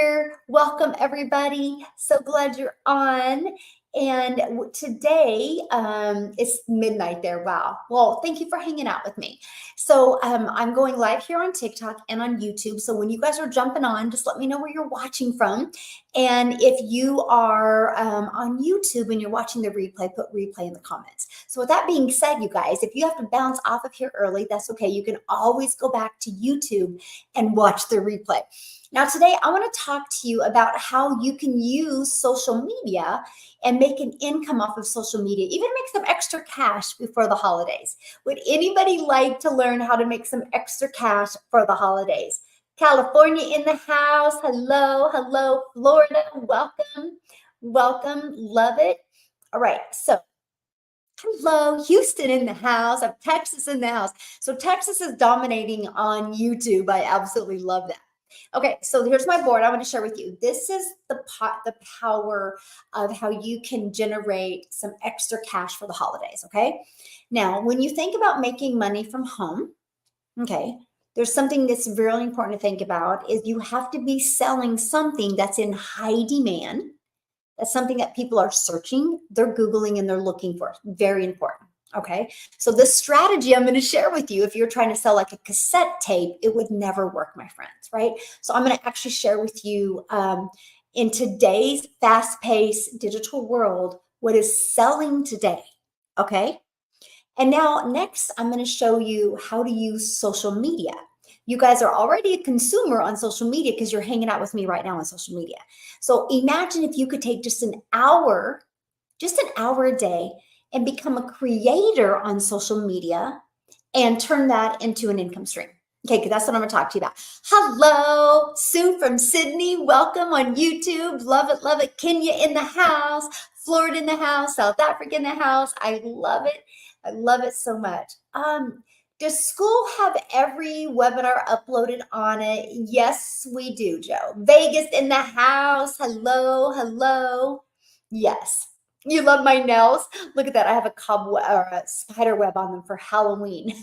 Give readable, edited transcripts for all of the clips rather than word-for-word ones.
here. Welcome, everybody. So glad you're on. And today it's midnight there. Wow. Well, thank you for hanging out with me. So I'm going live here on TikTok and on YouTube. So when you guys are jumping on, just let me know where you're watching from. And if you are on YouTube and you're watching the replay, put replay in the comments. So with that being said, you guys, if you have to bounce off of here early, that's okay. You can always go back to YouTube and watch the replay. Now, today I want to talk to you about how you can use social media and make an income off of social media, even make some extra cash before the holidays. Would anybody like to learn how to make some extra cash for the holidays? California in the house. Hello, hello, Florida. Welcome, welcome. Love it. All right. So hello, Houston in the house. I'm Texas in the house. So Texas is dominating on YouTube. I absolutely love that. Okay, so here's my board I want to share with you. This is the power of how you can generate some extra cash for the holidays, okay? Now, when you think about making money from home, okay, there's something that's really important to think about is you have to be selling something that's in high demand. That's something that people are searching, they're Googling, and they're looking for. Very important. Okay. So the strategy I'm going to share with you, if you're trying to sell like a cassette tape, it would never work, my friends. Right. So I'm going to actually share with you in today's fast-paced digital world, what is selling today. Okay. And now next, I'm going to show you how to use social media. You guys are already a consumer on social media because you're hanging out with me right now on social media. So imagine if you could take just an hour a day and become a creator on social media and turn that into an income stream. Okay, because that's what I'm going to talk to you about. Hello, Sue from Sydney. Welcome on YouTube. Love it, love it. Kenya in the house, Florida in the house, South Africa in the house. I love it. I love it so much. Does school have every webinar uploaded on it? Yes, we do, Joe. Vegas in the house. Hello, hello. Yes. You love my nails? Look at that. I have a cobweb or a spider web on them for Halloween.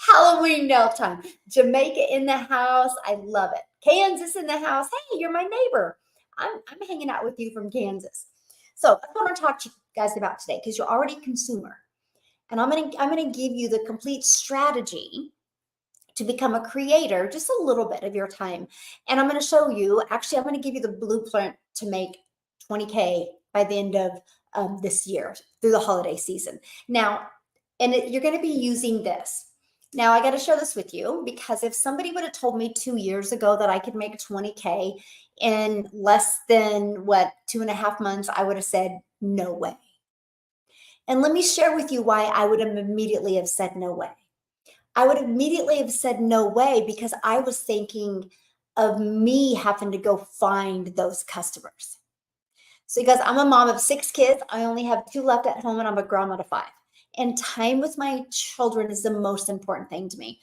Halloween nail time. Jamaica in the house. I love it. Kansas in the house. Hey, you're my neighbor. I'm hanging out with you from Kansas. So that's what I want to talk to you guys about today because you're already a consumer. And I'm gonna give you the complete strategy to become a creator, just a little bit of your time. And I'm going to show you, actually, I'm going to give you the blueprint to make 20K by the end of this year through the holiday season. Now, you're going to be using this. Now, I got to share this with you because if somebody would have told me 2 years ago that I could make 20K in less than 2.5 months, I would have said, no way. And let me share with you why I would have immediately have said no way. I would immediately have said no way because I was thinking of me having to go find those customers. So you guys, I'm a mom of 6 kids. I only have 2 left at home and I'm a grandma to 5. And time with my children is the most important thing to me.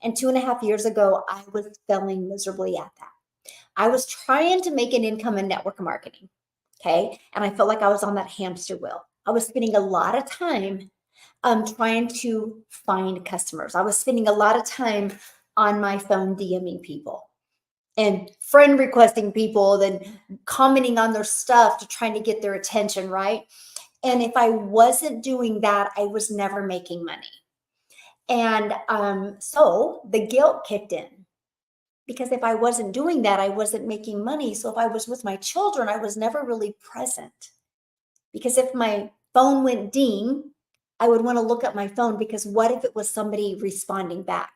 And 2.5 years ago, I was failing miserably at that. I was trying to make an income in network marketing. Okay. And I felt like I was on that hamster wheel. I was spending a lot of time trying to find customers. I was spending a lot of time on my phone DMing people and friend requesting people, then commenting on their stuff to trying to get their attention, right? And if I wasn't doing that, I was never making money. And so the guilt kicked in because if I wasn't doing that, I wasn't making money. So if I was with my children, I was never really present. Because if my phone went ding, I would want to look at my phone because what if it was somebody responding back?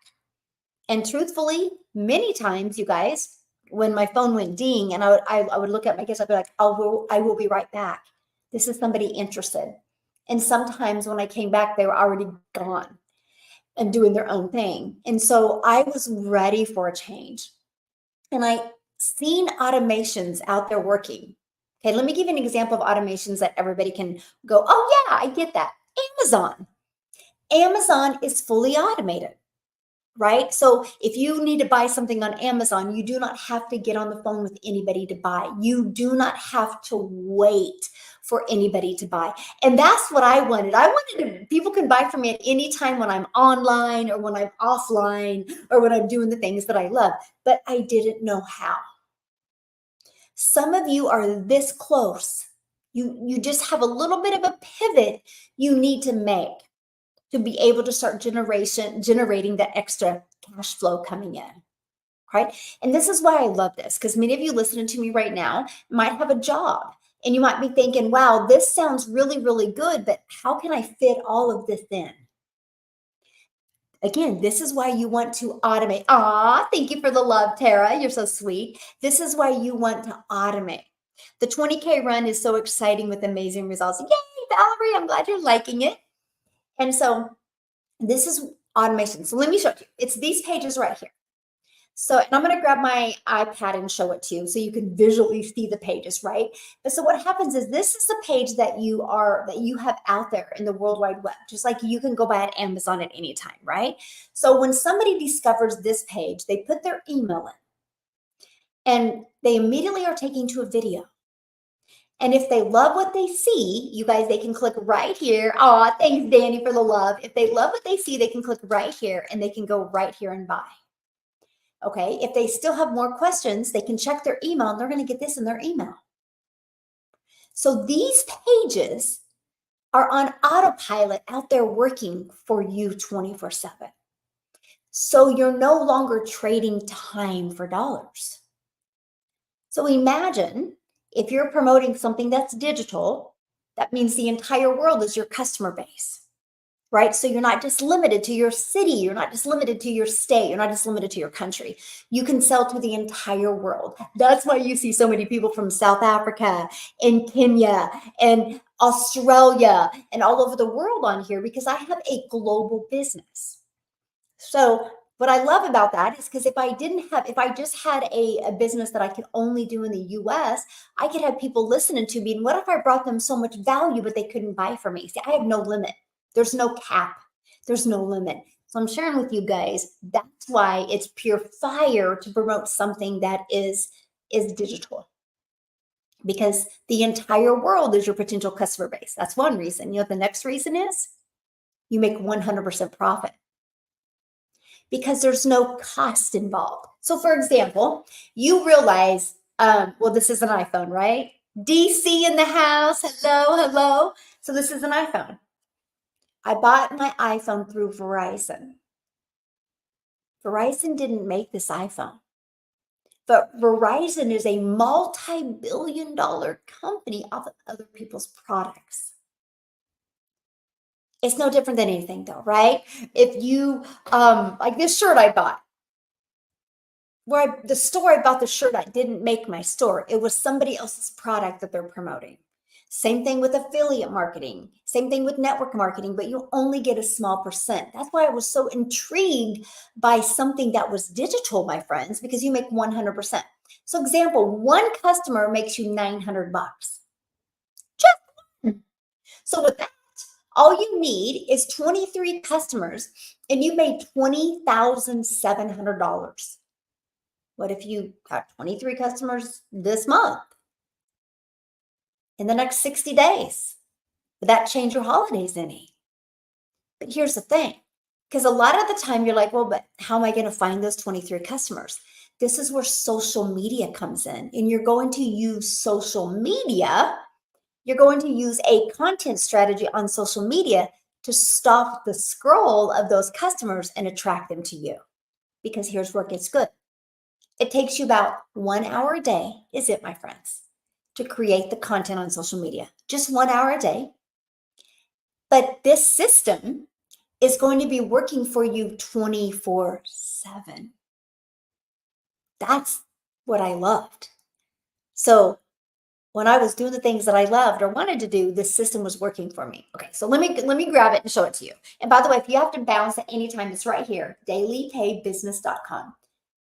And truthfully, many times, you guys, when my phone went ding and I would look at my kids, I'd be like, I will be right back. This is somebody interested. And sometimes when I came back, they were already gone and doing their own thing. And so I was ready for a change. And I seen automations out there working. Okay, let me give you an example of automations that everybody can go, oh yeah, I get that. Amazon. Amazon is fully automated, right? So if you need to buy something on Amazon, you do not have to get on the phone with anybody to buy. You do not have to wait for anybody to buy. And that's what I wanted. I wanted people can buy from me at any time when I'm online or when I'm offline or when I'm doing the things that I love, but I didn't know how. Some of you are this close. You just have a little bit of a pivot you need to make to be able to start generating that extra cash flow coming in. Right? And this is why I love this, because many of you listening to me right now might have a job and you might be thinking, wow, this sounds really, really good, but how can I fit all of this in? Again, this is why you want to automate. Ah, thank you for the love, Tara. You're so sweet. This is why you want to automate. The 20K run is so exciting with amazing results. Yay, Valerie, I'm glad you're liking it. And so this is automation. So let me show you. It's these pages right here. So, and I'm going to grab my iPad and show it to you so you can visually see the pages, right? But so what happens is this is the page that you have out there in the World Wide Web, just like you can go buy at Amazon at any time, right? So when somebody discovers this page, they put their email in and they immediately are taken to a video. And if they love what they see, you guys, they can click right here. Oh, thanks, Danny, for the love. If they love what they see, they can click right here and they can go right here and buy. Okay, if they still have more questions, they can check their email and they're going to get this in their email. So these pages are on autopilot out there working for you 24/7. So you're no longer trading time for dollars. So imagine if you're promoting something that's digital, that means the entire world is your customer base. Right? So you're not just limited to your city. You're not just limited to your state. You're not just limited to your country. You can sell to the entire world. That's why you see so many people from South Africa and Kenya and Australia and all over the world on here because I have a global business. So what I love about that is because if I just had a business that I could only do in the US, I could have people listening to me. And what if I brought them so much value, but they couldn't buy from me? See, I have no limit. There's no cap. There's no limit. So I'm sharing with you guys, that's why it's pure fire to promote something that is digital. Because the entire world is your potential customer base. That's one reason. You know what the next reason is? You make 100% profit. Because there's no cost involved. So for example, you realize, well, this is an iPhone, right? DC in the house, hello, hello. So this is an iPhone. I bought my iPhone through Verizon. Verizon didn't make this iPhone, but Verizon is a multi-billion-dollar company off of other people's products. It's no different than anything though, right? If you, like this shirt I bought, the store I bought the shirt at didn't make my store. It was somebody else's product that they're promoting. Same thing with affiliate marketing, same thing with network marketing, but you only get a small percent. That's why I was so intrigued by something that was digital, my friends, because you make 100%. So example, one customer makes you $900. Just one. So with that, all you need is 23 customers and you made $20,700. What if you got 23 customers this month? In the next 60 days? Would that change your holidays any? But here's the thing, because a lot of the time you're like, well, but how am I going to find those 23 customers? This is where social media comes in, and you're going to use social media. You're going to use a content strategy on social media to stop the scroll of those customers and attract them to you. Because here's where it gets good. It takes you about 1 hour a day, is it, my friends, to create the content on social media. Just 1 hour a day. But this system is going to be working for you 24/7. That's what I loved. So when I was doing the things that I loved or wanted to do, this system was working for me. Okay, so let me grab it and show it to you. And by the way, if you have to bounce at any time, it's right here, dailypaybusiness.com.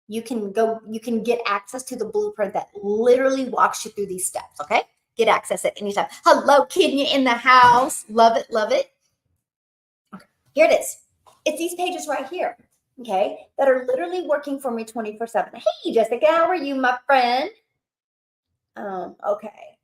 You can get access to the blueprint that literally walks you through these steps, okay? Get access at any time. Hello, Kenya in the house. Love it, love it. Okay, here it is. It's these pages right here, okay, that are literally working for me 24/7. Hey, Jessica, how are you, my friend? Okay.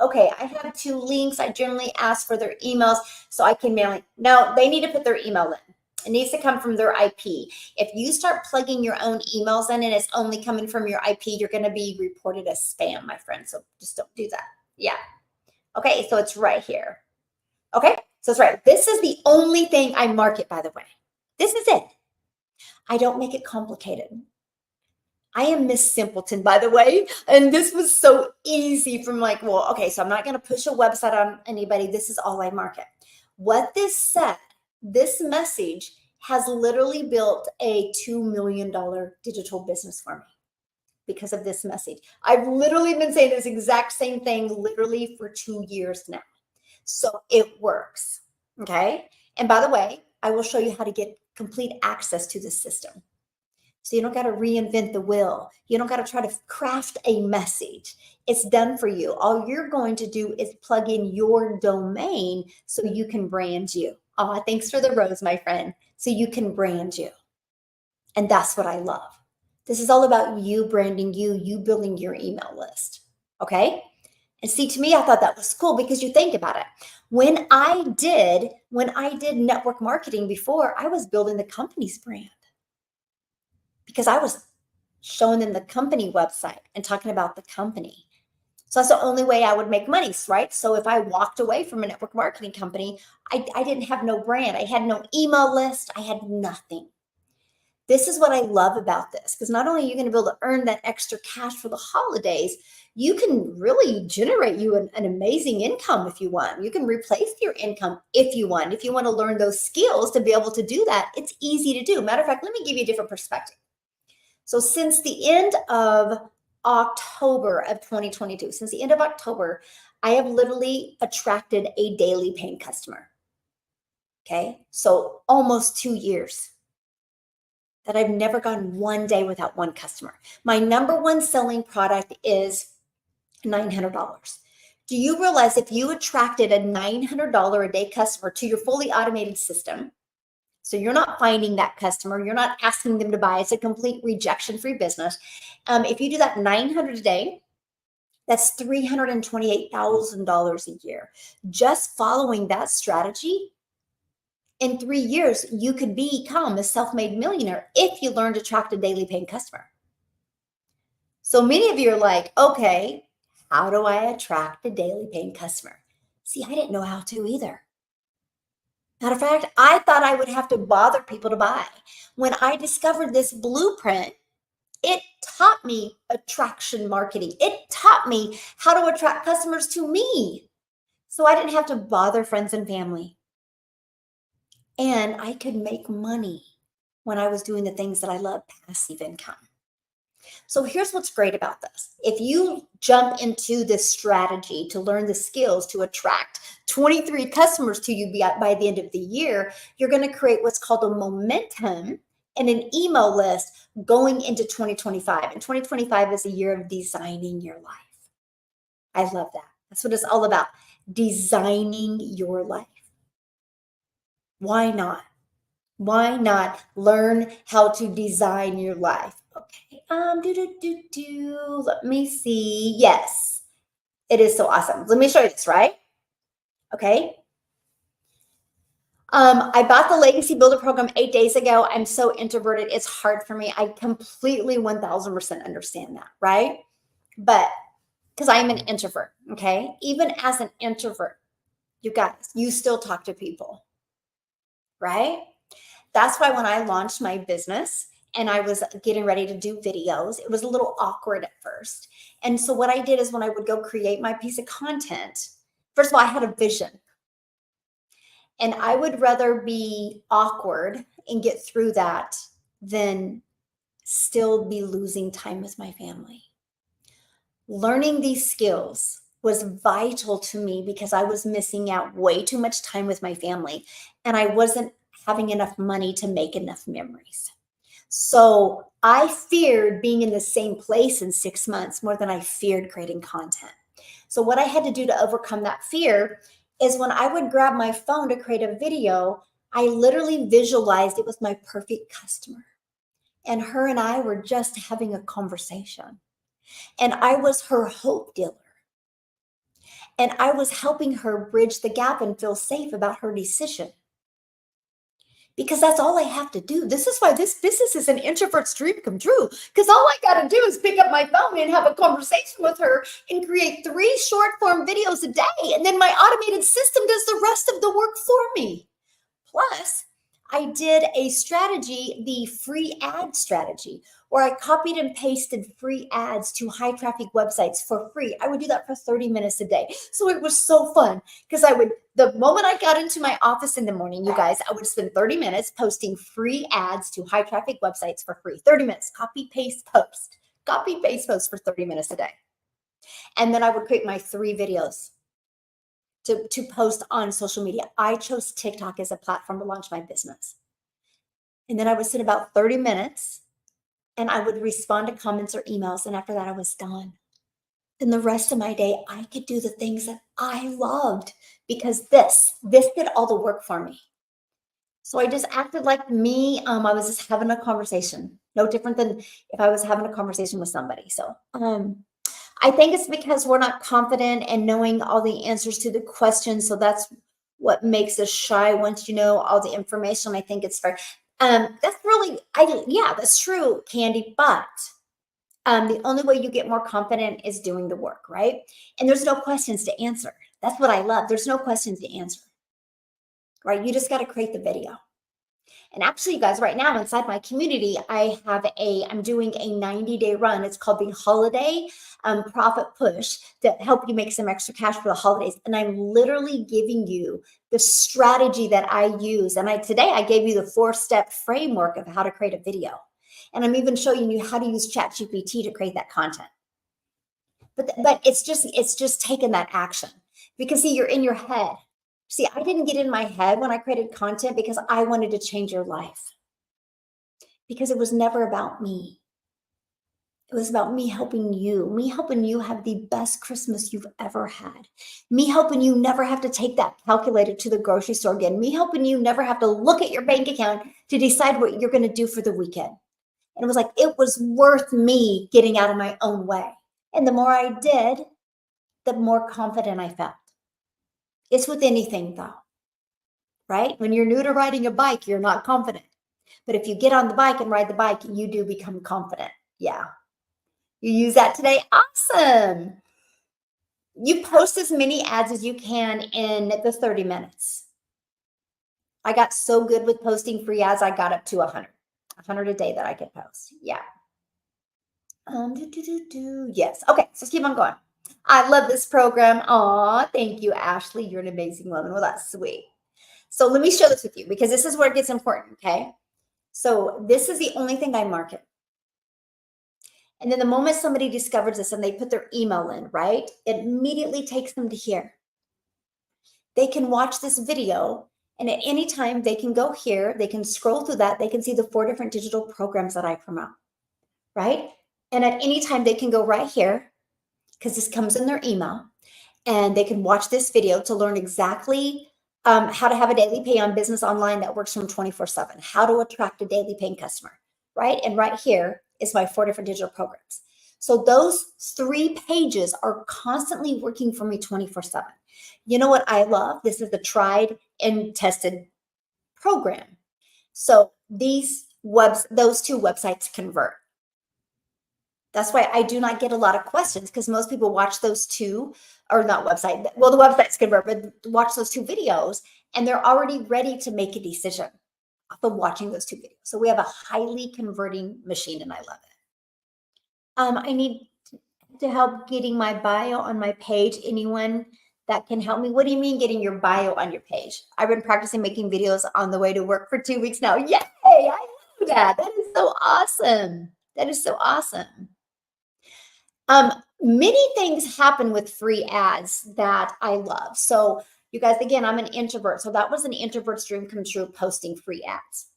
Okay, I have 2 links. I generally ask for their emails so I can mail it. No, they need to put their email in. It needs to come from their IP. If you start plugging your own emails in and it's only coming from your IP, you're going to be reported as spam, my friend. So just don't do that. Yeah. Okay. So it's right here. Okay. So it's right. This is the only thing I market, by the way. This is it. I don't make it complicated. I am Miss Simpleton, by the way. And this was so easy from like, well, okay, so I'm not going to push a website on anybody. This is all I market. What this said, this message has literally built a $2 million digital business for me because of this message. I've literally been saying this exact same thing literally for 2 years now. So it works. Okay. And by the way, I will show you how to get complete access to this system. So you don't got to reinvent the wheel. You don't got to try to craft a message. It's done for you. All you're going to do is plug in your domain so you can brand you. Oh, thanks for the rose, my friend. So you can brand you. And that's what I love. This is all about you branding you, you building your email list. Okay? And see, to me, I thought that was cool because you think about it. When I did network marketing before, I was building the company's brand, because I was showing them the company website and talking about the company. So that's the only way I would make money, right? So if I walked away from a network marketing company, I didn't have no brand. I had no email list. I had nothing. This is what I love about this, because not only are you going to be able to earn that extra cash for the holidays, you can really generate you an amazing income if you want. You can replace your income if you want. If you want to learn those skills to be able to do that, it's easy to do. Matter of fact, let me give you a different perspective. So since the end of October of 2022, since the end of October, I have literally attracted a daily paying customer. Okay. So almost 2 years that I've never gone one day without one customer. My number one selling product is $900. Do you realize if you attracted a $900 a day customer to your fully automated system, so you're not finding that customer, you're not asking them to buy, it's a complete rejection-free business. If you do that 900 a day, that's $328,000 a year. Just following that strategy, in 3 years, you could become a self-made millionaire if you learn to attract a daily paying customer. So many of you are like, okay, how do I attract a daily paying customer? See, I didn't know how to either. Matter of fact, I thought I would have to bother people to buy. When I discovered this blueprint, it taught me attraction marketing. It taught me how to attract customers to me. So I didn't have to bother friends and family. And I could make money when I was doing the things that I love, passive income. So here's what's great about this. If you jump into this strategy to learn the skills to attract 23 customers to you by the end of the year, you're going to create what's called a momentum and an email list going into 2025. And 2025 is a year of designing your life. I love that. That's what it's all about, designing your life. Why not? Why not learn how to design your life? Okay. Let me see. Yes, it is so awesome. Let me show you this, right? Okay. I bought the Legacy Builder program 8 days ago. I'm so introverted. It's hard for me. I completely 1000% understand that, right? But because I'm an introvert, okay? Even as an introvert, you guys, you still talk to people, right? That's why when I launched my business and I was getting ready to do videos, it was a little awkward at first. And so what I did is when I would go create my piece of content, first of all, I had a vision. And I would rather be awkward and get through that than still be losing time with my family. Learning these skills was vital to me because I was missing out way too much time with my family and I wasn't having enough money to make enough memories. So I feared being in the same place in 6 months more than I feared creating content. So what I had to do to overcome that fear is when I would grab my phone to create a video, I literally visualized it was my perfect customer. And her and I were just having a conversation. And I was her hope dealer. And I was helping her bridge the gap and feel safe about her decision. because that's all I have to do. This is why this business is an introvert's dream come true, because all I got to do is pick up my phone and have a conversation with her and create 3 short form videos a day. And then my automated system does the rest of the work for me. Plus, I did a strategy, the free ad strategy, where I copied and pasted free ads to high traffic websites for free. I would do that for 30 minutes a day. So it was so fun because the moment I got into my office in the morning, you guys, I would spend 30 minutes posting free ads to high traffic websites for free. 30 minutes, copy, paste, post for 30 minutes a day. And then I would create my 3 videos to post on social media. I chose TikTok as a platform to launch my business. And then I would sit about 30 minutes and I would respond to comments or emails. And after that, I was done. Then the rest of my day, I could do the things that I loved because this did all the work for me. So I just acted like me. I was just having a conversation, no different than if I was having a conversation with somebody. So, I think it's because we're not confident and knowing all the answers to the questions. So that's what makes us shy once you know all the information. I think it's fair. That's really, that's true, Candy. But the only way you get more confident is doing the work, right? And there's no questions to answer. That's what I love. There's no questions to answer, right? You just got to create the video. And actually, you guys, right now inside my community, I'm doing a 90-day run. It's called the Holiday Profit Push to help you make some extra cash for the holidays. And I'm literally giving you the strategy that I use. And today I gave you the 4-step framework of how to create a video. And I'm even showing you how to use ChatGPT to create that content. But it's just taking that action, because see, you're in your head. See, I didn't get in my head when I created content because I wanted to change your life, because it was never about me. It was about me helping you have the best Christmas you've ever had. Me helping you never have to take that calculator to the grocery store again. Me helping you never have to look at your bank account to decide what you're going to do for the weekend. And it was like, it was worth me getting out of my own way. And the more I did, the more confident I felt. It's with anything though, right? When you're new to riding a bike, you're not confident. But if you get on the bike and ride the bike, you do become confident. Yeah. You use that today. Awesome. You post as many ads as you can in the 30 minutes. I got so good with posting free ads, I got up to 100 a day that I could post. Yeah. Yes. Okay. So let's keep on going. I love this program. Aw, thank you, Ashley. You're an amazing woman. Well, that's sweet. So let me share this with you because this is where it gets important. Okay. So this is the only thing I market. And then the moment somebody discovers this and they put their email in, right, it immediately takes them to here. They can watch this video, and at any time they can go here, they can scroll through that, they can see the 4 different digital programs that I promote, right? And at any time they can go right here, because this comes in their email, and they can watch this video to learn exactly how to have a daily pay on business online that works from 24/7, how to attract a daily paying customer, right? And right here is my 4 different digital programs. So those 3 pages are constantly working for me 24/7. You know what I love? This is the tried and tested program. So those 2 websites convert. That's why I do not get a lot of questions, because most people watch those 2, or not website. Well, the websites convert, but watch those 2 videos and they're already ready to make a decision off of watching those 2 videos. So we have a highly converting machine and I love it. I need to help getting my bio on my page. Anyone that can help me? What do you mean getting your bio on your page? I've been practicing making videos on the way to work for 2 weeks now. Yay! I love that. That is so awesome. That is so awesome. Many things happen with free ads that I love. So you guys, again, I'm an introvert. So that was an introvert's dream come true, posting free ads.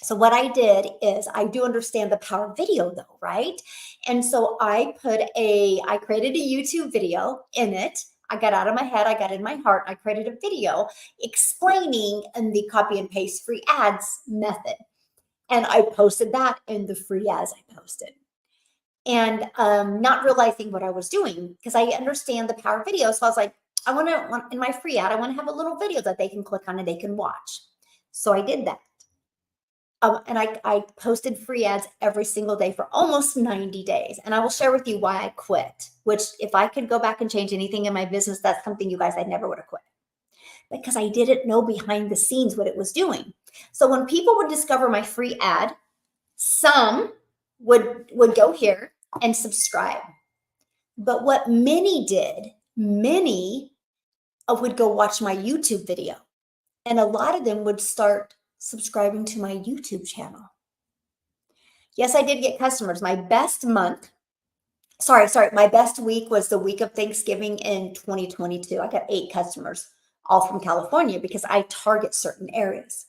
So what I did is, I do understand the power of video though, right? And so I created a YouTube video in it. I got out of my head, I got in my heart, I created a video explaining in the copy and paste free ads method. And I posted that in the free ads I posted. And not realizing what I was doing, because I understand the power of video. So I was like, in my free ad, I want to have a little video that they can click on and they can watch. So I did that. And I posted free ads every single day for almost 90 days. And I will share with you why I quit, which if I could go back and change anything in my business, that's something you guys, I never would have quit because I didn't know behind the scenes what it was doing. So when people would discover my free ad, some would go here and subscribe. But what many did, many would go watch my YouTube video. And a lot of them would start subscribing to my YouTube channel. Yes, I did get customers. My best month, my best week was the week of Thanksgiving in 2022. I got 8 customers, all from California, because I target certain areas.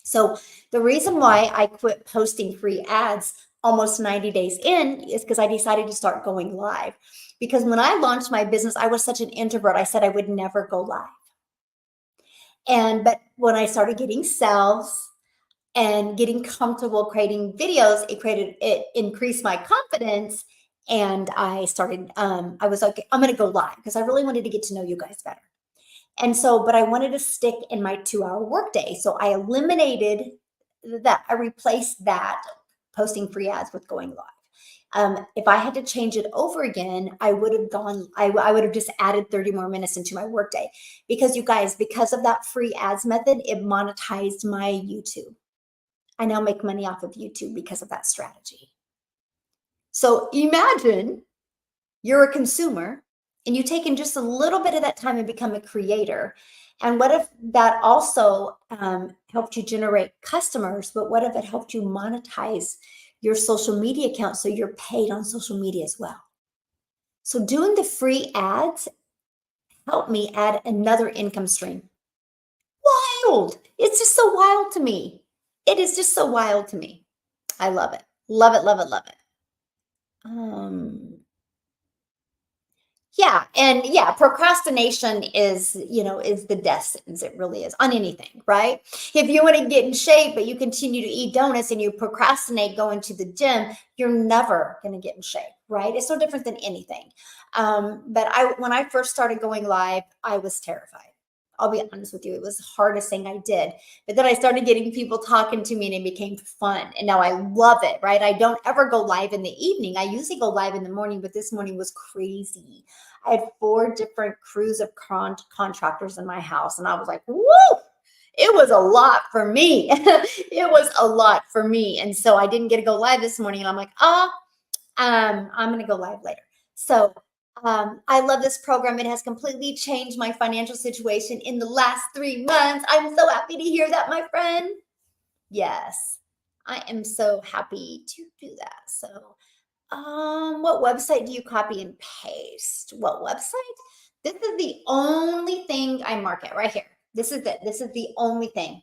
So the reason why I quit posting free ads almost 90 days in is because I decided to start going live. Because when I launched my business, I was such an introvert. I said I would never go live. But when I started getting sales and getting comfortable creating videos, it increased my confidence. And I started, I was like, I'm going to go live because I really wanted to get to know you guys better. And so, but I wanted to stick in my 2-hour workday. So I eliminated that. I replaced that posting free ads with going live. If I had to change it over again, I would have just added 30 more minutes into my workday because you guys, because of that free ads method, it monetized my YouTube. I now make money off of YouTube because of that strategy. So imagine you're a consumer and you've taken just a little bit of that time and become a creator. And what if that also helped you generate customers, but what if it helped you monetize your social media account so you're paid on social media as well? So doing the free ads helped me add another income stream. Wild. It's just so wild to me. It is just so wild to me. I love it. Love it, love it, love it. Yeah, and yeah, procrastination is the death sentence. It really is on anything, right? If you want to get in shape, but you continue to eat donuts and you procrastinate going to the gym, you're never going to get in shape, right? It's no different than anything. But when I first started going live, I was terrified. I'll be honest with you, it was the hardest thing I did. But then I started getting people talking to me and it became fun. And now I love it, right? I don't ever go live in the evening. I usually go live in the morning, but this morning was crazy. I had 4 different crews of contractors in my house. And I was like, woo, it was a lot for me. It was a lot for me. And so I didn't get to go live this morning. And I'm like, I'm going to go live later. So I love this program. It has completely changed my financial situation in the last 3 months. I'm so happy to hear that, my friend. Yes, I am so happy to do that. So what website do you copy and paste? What website? This is the only thing I market right here. This is it. This is the only thing.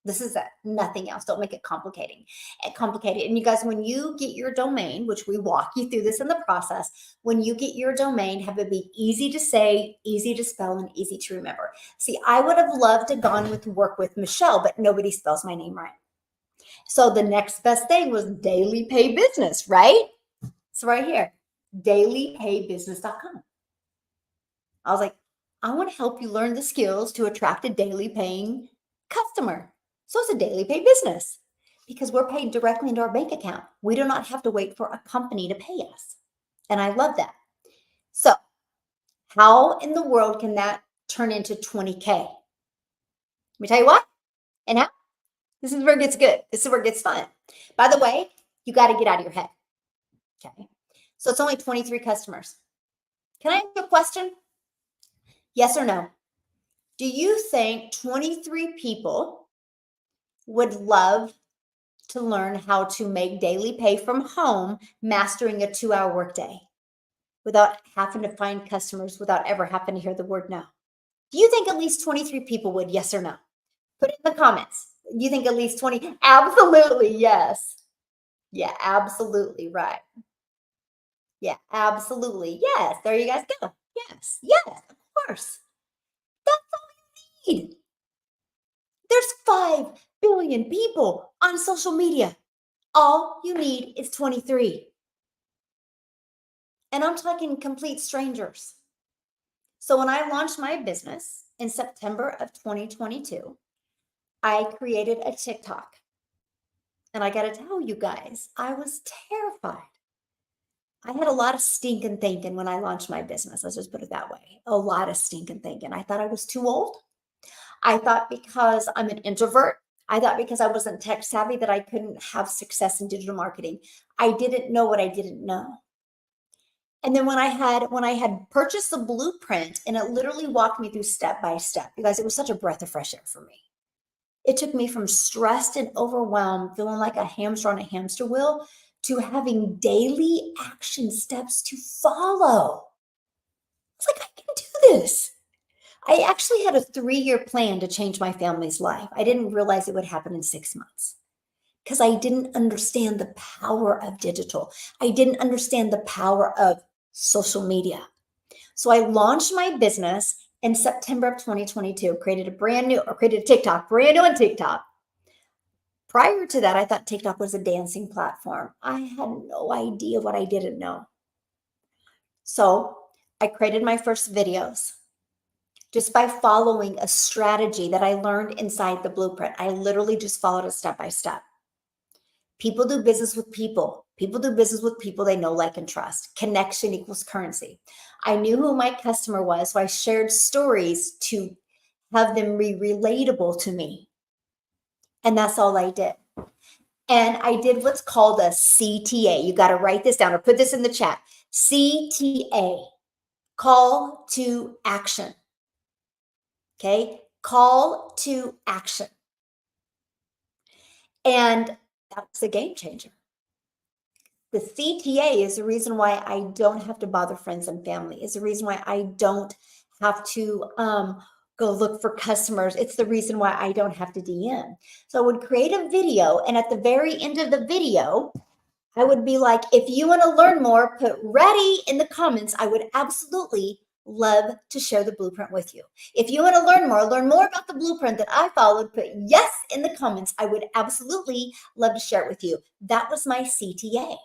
This is it. Nothing else. Don't make it complicated. And you guys, when you get your domain, which we walk you through this in the process, when you get your domain, have it be easy to say, easy to spell, and easy to remember. See, I would have loved to gone with work with Michelle, but nobody spells my name right. So the next best thing was Daily Pay Business, right? So right here, dailypaybusiness.com. I was like, I want to help you learn the skills to attract a daily paying customer. So it's a daily pay business because we're paid directly into our bank account. We do not have to wait for a company to pay us. And I love that. So how in the world can that turn into 20K? Let me tell you what. And how? This is where it gets good. This is where it gets fun. By the way, you got to get out of your head. Okay. So it's only 23 customers. Can I ask you a question? Yes or no? Do you think 23 people would love to learn how to make daily pay from home, mastering a 2-hour workday without having to find customers, without ever having to hear the word no? Do you think at least 23 people would? Yes or no? Put it in the comments. Do you think at least 20? Absolutely, yes. Yeah, absolutely right. Yeah, absolutely. Yes. There you guys go. Yes, yes, of course. That's all you need. There's 5 billion people on social media. All you need is 23. And I'm talking complete strangers. So when I launched my business in September of 2022, I created a TikTok. And I got to tell you guys, I was terrified. I had a lot of stinking thinking when I launched my business. Let's just put it that way. A lot of stinking thinking. I thought I was too old. I thought because I'm an introvert, I thought because I wasn't tech savvy that I couldn't have success in digital marketing. I didn't know what I didn't know. And then when I had purchased the blueprint and it literally walked me through step by step, you guys, it was such a breath of fresh air for me. It took me from stressed and overwhelmed, feeling like a hamster on a hamster wheel, to having daily action steps to follow. It's like, I can do this. I actually had a 3-year plan to change my family's life. I didn't realize it would happen in 6 months because I didn't understand the power of digital. I didn't understand the power of social media. So I launched my business in September of 2022, created a TikTok, brand new on TikTok. Prior to that, I thought TikTok was a dancing platform. I had no idea what I didn't know. So I created my first videos just by following a strategy that I learned inside the blueprint. I literally just followed it step by step. People do business with people. People do business with people they know, like, and trust. Connection equals currency. I knew who my customer was, so I shared stories to have them be relatable to me. And that's all I did. And I did what's called a CTA. You got to write this down or put this in the chat. CTA, call to action. Okay, call to action. And that was a game changer. The CTA is the reason why I don't have to bother friends and family. It's the reason why I don't have to go look for customers. It's the reason why I don't have to DM. So I would create a video, and at the very end of the video, I would be like, if you want to learn more, put ready in the comments. I would absolutely love to share the blueprint with you. If you want to learn more about the blueprint that I followed, put yes in the comments. I would absolutely love to share it with you. That was my CTA.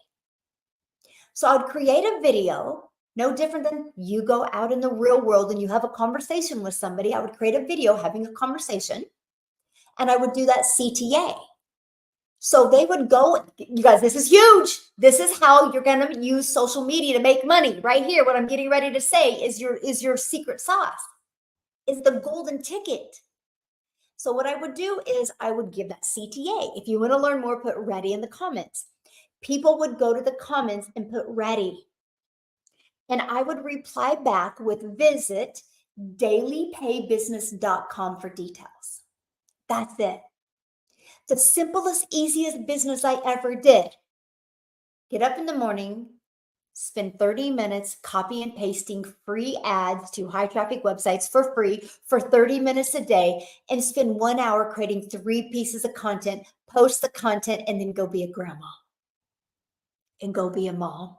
So I would create a video, no different than you go out in the real world and you have a conversation with somebody. I would create a video having a conversation, and I would do that CTA. So they would go, you guys, this is huge. This is how you're going to use social media to make money. Right here, what I'm getting ready to say is your secret sauce, is the golden ticket. So what I would do is I would give that CTA. If you want to learn more, put ready in the comments. People would go to the comments and put ready. And I would reply back with visit dailypaybusiness.com for details. That's it. The simplest, easiest business I ever did. Get up in the morning, spend 30 minutes copy and pasting free ads to high traffic websites for free for 30 minutes a day, and spend 1 hour creating 3 pieces of content, post the content, and then go be a grandma and go be a mom.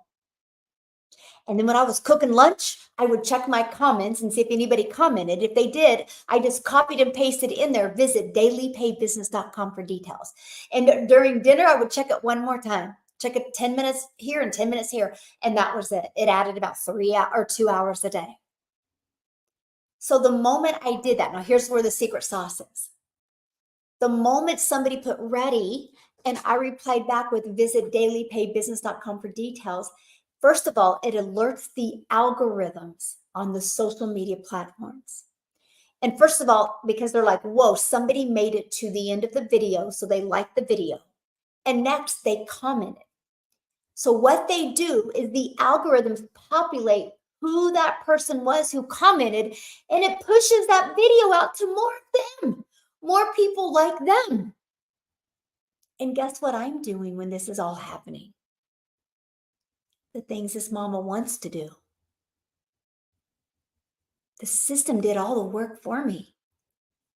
And then when I was cooking lunch, I would check my comments and see if anybody commented. If they did, I just copied and pasted in there, visit dailypaybusiness.com for details. And during dinner, I would check it one more time. Check it 10 minutes here and 10 minutes here. And that was it. It added about 2 hours a day. So the moment I did that, now here's where the secret sauce is. The moment somebody put ready and I replied back with visit dailypaybusiness.com for details, first of all, it alerts the algorithms on the social media platforms. And first of all, because they're like, whoa, somebody made it to the end of the video, so they like the video. And next, they commented. So what they do is the algorithms populate who that person was who commented, and it pushes that video out to more of them, more people like them. And guess what I'm doing when this is all happening? The things this mama wants to do. The system did all the work for me.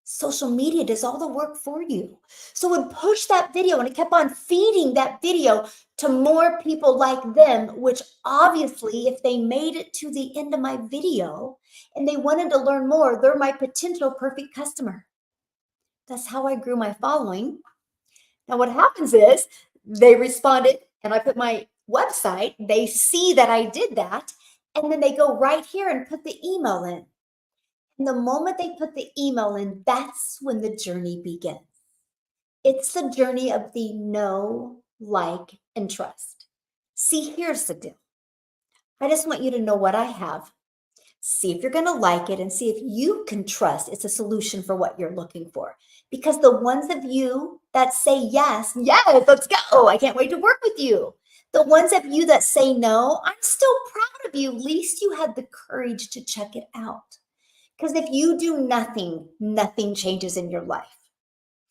Social media does all the work for you. So it would push that video, and it kept on feeding that video to more people like them, which obviously, if they made it to the end of my video and they wanted to learn more, they're my potential perfect customer. That's how I grew my following. Now, what happens is they responded, and I put my website, they see that I did that, and then they go right here and put the email in. And the moment they put the email in, that's when the journey begins. It's the journey of the know, like, and trust. See, here's the deal. I just want you to know what I have. See if you're going to like it and see if you can trust it's a solution for what you're looking for. Because the ones of you that say yes, yes, let's go. I can't wait to work with you. The ones of you that say no, I'm still proud of you. At least you had the courage to check it out. Because if you do nothing, nothing changes in your life.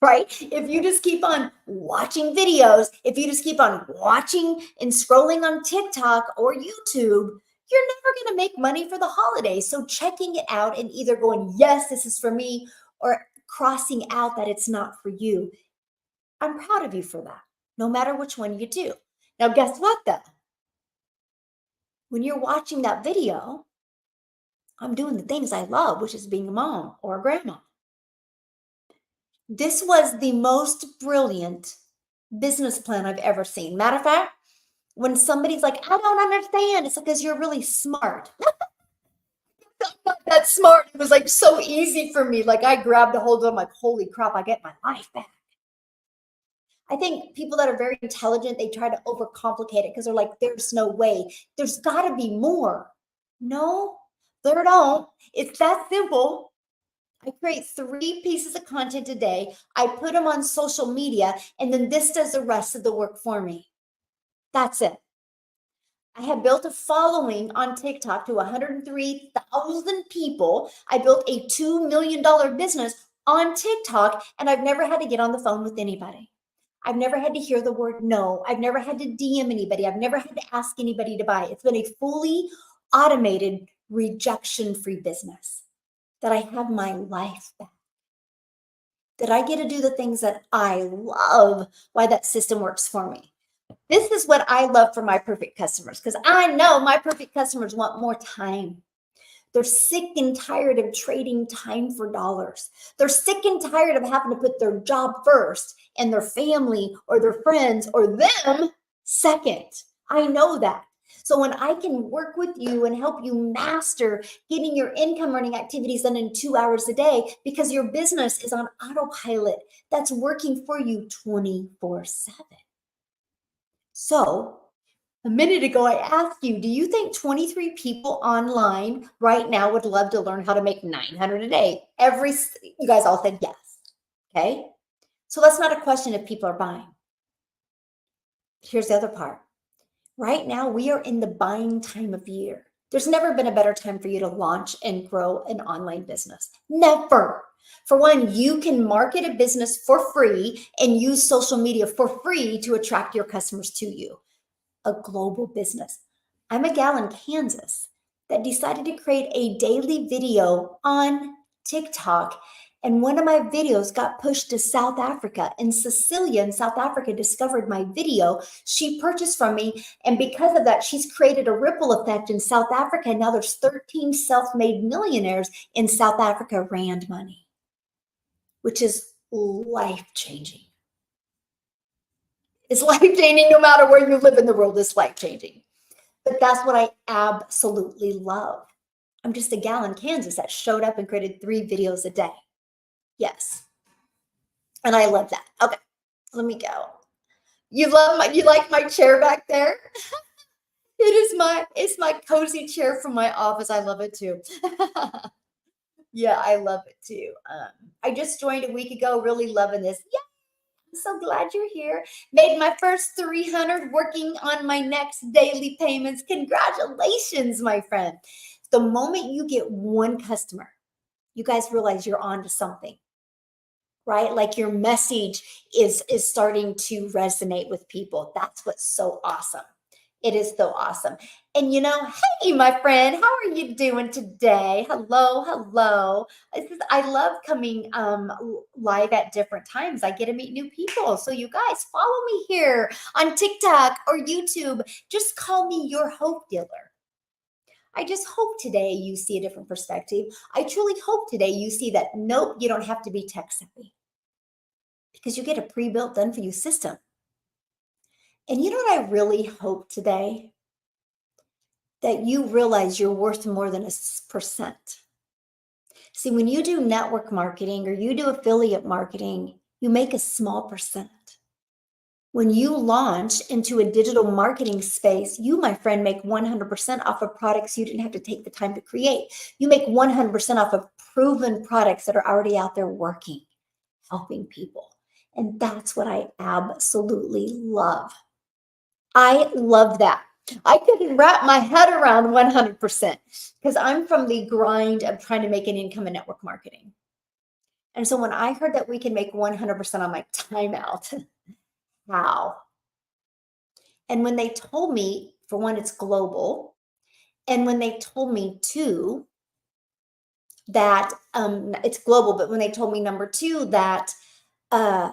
Right? If you just keep on watching videos, if you just keep on watching and scrolling on TikTok or YouTube, you're never going to make money for the holidays. So checking it out and either going, yes, this is for me, or crossing out that it's not for you. I'm proud of you for that, no matter which one you do. Now, guess what though? When you're watching that video, I'm doing the things I love, which is being a mom or a grandma. This was the most brilliant business plan I've ever seen. Matter of fact, when somebody's like, I don't understand, it's because you're really smart. I'm not that smart. It was like so easy for me. Like I grabbed a hold of it, I'm like, holy crap, I get my life back. I think people that are very intelligent, they try to overcomplicate it because they're like, there's no way. There's got to be more. No, there don't. It's that simple. I create 3 pieces of content a day. I put them on social media, and then this does the rest of the work for me. That's it. I have built a following on TikTok to 103,000 people. I built a $2 million business on TikTok, and I've never had to get on the phone with anybody. I've never had to hear the word no. I've never had to DM anybody. I've never had to ask anybody to buy. It's been a fully automated, rejection-free business that I have my life back. That I get to do the things that I love, why that system works for me. This is what I love for my perfect customers because I know my perfect customers want more time. They're sick and tired of trading time for dollars. They're sick and tired of having to put their job first and their family or their friends or them second. I know that. So when I can work with you and help you master getting your income earning activities done in 2 hours a day because your business is on autopilot that's working for you 24/7. So a minute ago, I asked you, do you think 23 people online right now would love to learn how to make 900 a day? You guys all said yes. Okay. So that's not a question if people are buying. Here's the other part. Right now, we are in the buying time of year. There's never been a better time for you to launch and grow an online business. Never. For one, you can market a business for free and use social media for free to attract your customers to you. A global business. I'm a gal in Kansas that decided to create a daily video on TikTok. And one of my videos got pushed to South Africa. And Cecilia in South Africa discovered my video. She purchased from me. And because of that, she's created a ripple effect in South Africa. And now there's 13 self-made millionaires in South Africa, Rand money, which is life-changing. It's life-changing no matter where you live in the world, it's life-changing. But that's what I absolutely love. I'm just a gal in Kansas that showed up and created 3 videos a day. Yes. And I love that. Okay, let me go. You like my chair back there? It's my cozy chair from my office. I love it too. Yeah, I love it too. I just joined a week ago, really loving this. Yeah, I'm so glad you're here. Made my first 300, working on my next daily payments. Congratulations, my friend. The moment you get one customer, you guys realize you're on to something, right? Like your message is starting to resonate with people. That's what's so awesome. It is so awesome. And hey, my friend, how are you doing today? Hello, hello. I love coming live at different times. I get to meet new people. So you guys follow me here on TikTok or YouTube. Just call me your hope dealer. I just hope today you see a different perspective. I truly hope today you see that, nope, you don't have to be tech savvy because you get a pre-built done for you system. And you know what I really hope today? That you realize you're worth more than a percent. See, when you do network marketing or you do affiliate marketing, You make a small percent. When you launch into a digital marketing space, you, my friend, make 100% off of products you didn't have to take the time to create. You make 100% off of proven products that are already out there working, helping people. And that's what I absolutely love. I love that. I couldn't wrap my head around 100% because I'm from the grind of trying to make an income in network marketing. And so when I heard that we can make 100% on my timeout, wow. And when they told me, for one, it's global. And when they told me, two, that it's global, but when they told me, number two, that uh,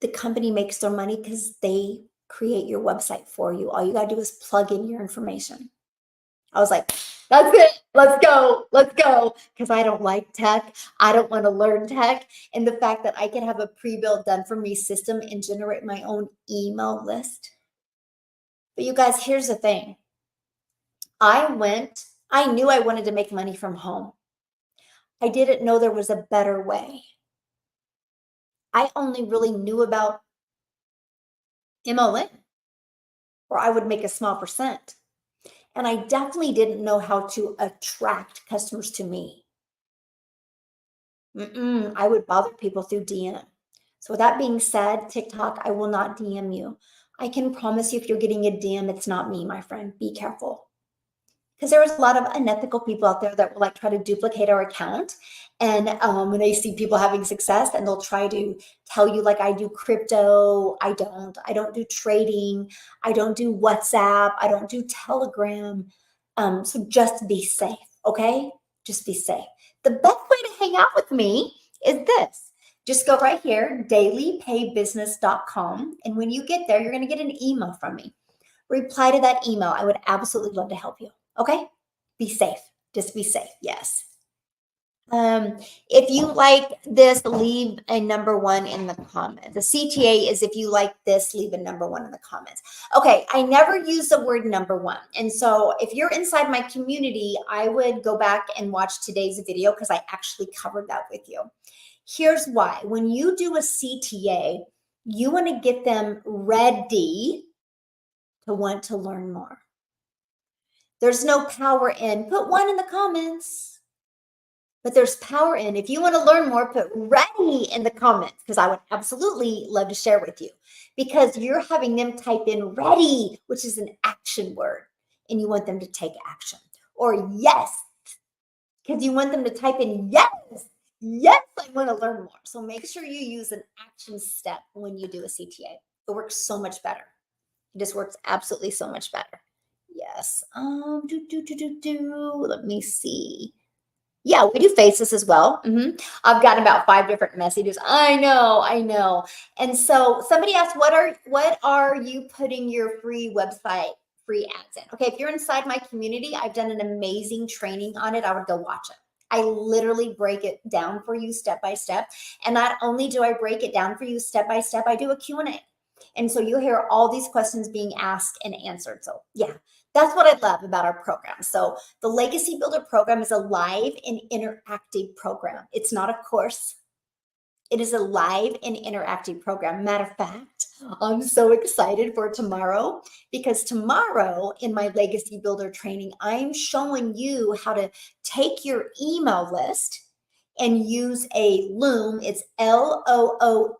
the company makes their money because they create your website for you. All you got to do is plug in your information. I was like, that's it. Let's go. Let's go. Because I don't like tech. I don't want to learn tech. And the fact that I can have a pre-built done for me system and generate my own email list. But you guys, here's the thing. I knew I wanted to make money from home. I didn't know there was a better way. I only really knew about MLM, where I would make a small percent. And I definitely didn't know how to attract customers to me. I would bother people through DM. So with that being said, TikTok, I will not DM you. I can promise you if you're getting a DM, it's not me, my friend. Be careful. Because there was a lot of unethical people out there that will like try to duplicate our account. And when they see people having success, and they'll try to tell you like I do crypto, I don't do trading, I don't do WhatsApp, I don't do Telegram. So just be safe, okay? Just be safe. The best way to hang out with me is this. Just go right here, dailypaybusiness.com. And when you get there, you're going to get an email from me. Reply to that email. I would absolutely love to help you. Okay? Be safe. Just be safe. Yes. If you like this, leave a number 1 in the comments. The CTA is if you like this, leave a number 1 in the comments. Okay, I never use the word number 1. And so if you're inside my community, I would go back and watch today's video because I actually covered that with you. Here's why. When you do a CTA, you want to get them ready to want to learn more. There's no power in, put 1 in the comments. But there's power in, if you want to learn more, put ready in the comments because I would absolutely love to share with you because you're having them type in ready, which is an action word, and you want them to take action. Or yes, because you want them to type in yes, I want to learn more. So make sure you use an action step when you do a CTA. It works so much better. It just works absolutely so much better. Yes. Let me see. Yeah, we do faces as well. I've gotten about 5 different messages. I know. And so somebody asked, what are you putting your free website, free ads in? Okay, if you're inside my community, I've done an amazing training on it. I would go watch it. I literally break it down for you step by step. And not only do I break it down for you step by step, I do a Q&A. And so you'll hear all these questions being asked and answered. So yeah, that's what I love about our program. So the Legacy Builder program is a live and interactive program. It's not a course. It is a live and interactive program. Matter of fact, I'm so excited for tomorrow because tomorrow in my Legacy Builder training, I'm showing you how to take your email list and use a Loom. It's LOOM.com.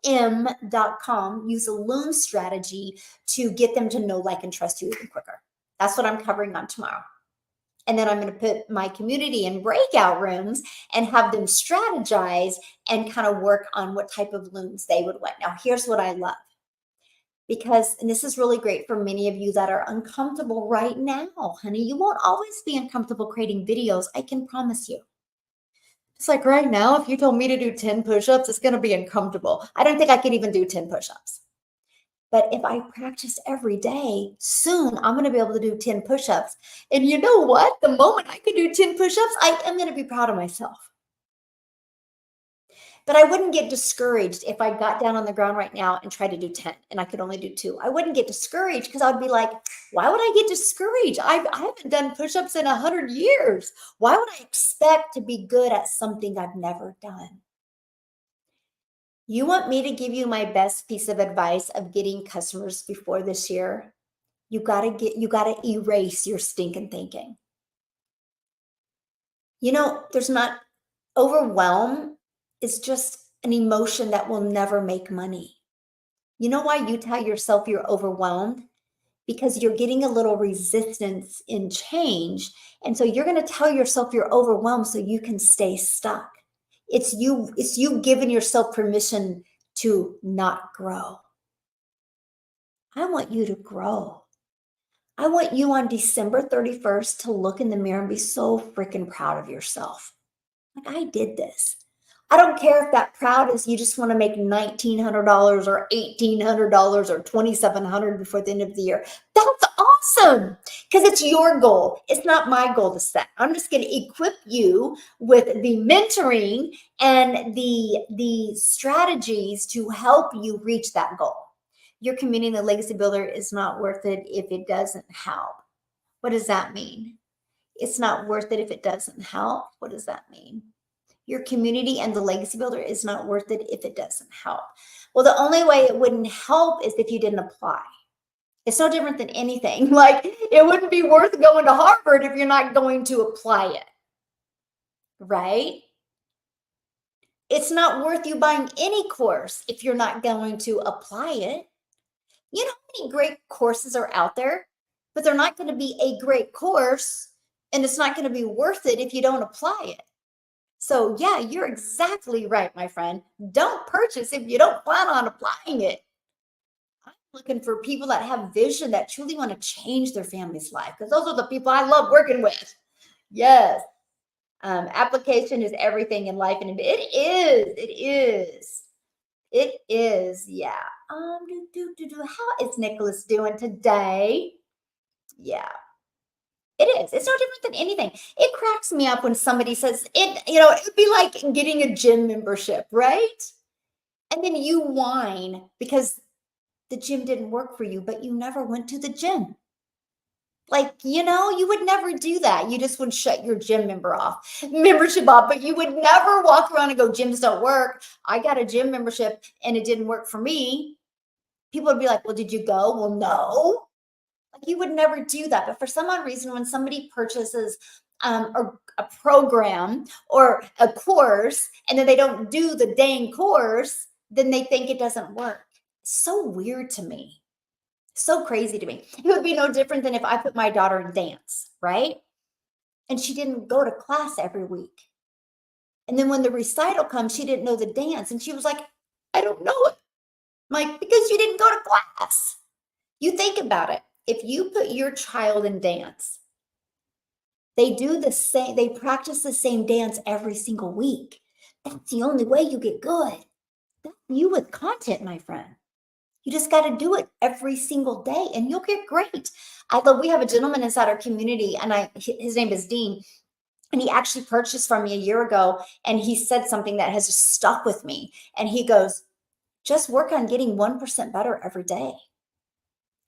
Use a Loom strategy to get them to know, like, and trust you even quicker. That's what I'm covering on tomorrow. And then I'm going to put my community in breakout rooms and have them strategize and kind of work on what type of looms they would want. Now, here's what I love. Because, and this is really great for many of you that are uncomfortable right now, honey. You won't always be uncomfortable creating videos. I can promise you. It's like right now, if you told me to do 10 push-ups, it's going to be uncomfortable. I don't think I could even do 10 push-ups. But if I practice every day, soon I'm going to be able to do 10 push-ups. And you know what? The moment I can do 10 push-ups, I am going to be proud of myself. But I wouldn't get discouraged if I got down on the ground right now and tried to do 10 and I could only do 2. I wouldn't get discouraged because I would be like, why would I get discouraged? I haven't done push-ups in 100 years. Why would I expect to be good at something I've never done? You want me to give you my best piece of advice of getting customers before this year? You gotta erase your stinking thinking. There's not overwhelm is just an emotion that will never make money. You know why you tell yourself you're overwhelmed? Because you're getting a little resistance in change. And so you're going to tell yourself you're overwhelmed so you can stay stuck. It's you giving yourself permission to not grow. I want you to grow. I want you on December 31st to look in the mirror and be so freaking proud of yourself. Like, I did this. I don't care if that proud is you just want to make $1,900 or $1,800 or $2,700 before the end of the year. That's awesome because it's your goal. It's not my goal to set. I'm just going to equip you with the mentoring and the strategies to help you reach that goal. Your community and the legacy builder is not worth it if it doesn't help. What does that mean? It's not worth it if it doesn't help. What does that mean? Your community and the legacy builder is not worth it if it doesn't help. Well, the only way it wouldn't help is if you didn't apply. It's no different than anything. Like, it wouldn't be worth going to Harvard if you're not going to apply it, right? It's not worth you buying any course if you're not going to apply it. You know how many great courses are out there, but they're not going to be a great course, and it's not going to be worth it if you don't apply it. So yeah, you're exactly right, my friend. Don't purchase if you don't plan on applying it. I'm looking for people that have vision, that truly want to change their family's life, because those are the people I love working with. Yes. Application is everything in life, and it is. Yeah. How is Nicholas doing today? Yeah. It is. It's no different than anything. It cracks me up when somebody says it would be like getting a gym membership, right? And then you whine because the gym didn't work for you, but you never went to the gym. Like, you would never do that. You just would shut your membership off, but you would never walk around and go, gyms don't work. I got a gym membership and it didn't work for me. People would be like, well, did you go? Well, no. Like, you would never do that. But for some odd reason, when somebody purchases a program or a course and then they don't do the dang course, then they think it doesn't work. So weird to me. So crazy to me. It would be no different than if I put my daughter in dance, right? And she didn't go to class every week. And then when the recital comes, she didn't know the dance. And she was like, I don't know it. I'm like, because you didn't go to class. You think about it. If you put your child in dance, they practice the same dance every single week. That's the only way you get good. That's you with content, my friend. You just got to do it every single day and you'll get great. We have a gentleman inside our community, and his name is Dean, and he actually purchased from me a year ago, and he said something that has just stuck with me. And he goes, just work on getting 1% better every day.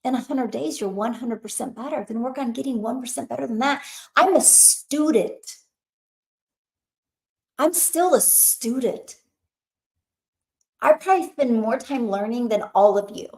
In 100 days, you're 100% better. Then work on getting 1% better than that. I'm a student. I'm still a student. I probably spend more time learning than all of you.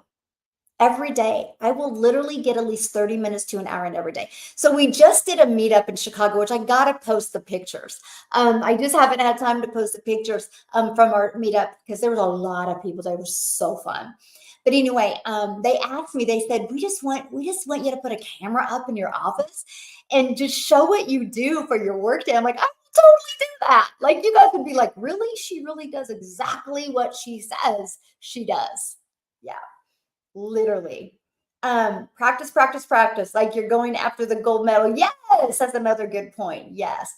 Every day, I will literally get at least 30 minutes to an hour in every day. So we just did a meetup in Chicago, which I got to post the pictures. I just haven't had time to post the pictures from our meetup because there was a lot of people there. It was so fun. But anyway, they asked me, they said, we just want you to put a camera up in your office and just show what you do for your workday. I'm like, I will totally do that. Like, you guys would be like, really? She really does exactly what she says she does. Yeah, literally. Practice, practice, practice. Like, you're going after the gold medal. Yes, that's another good point. Yes.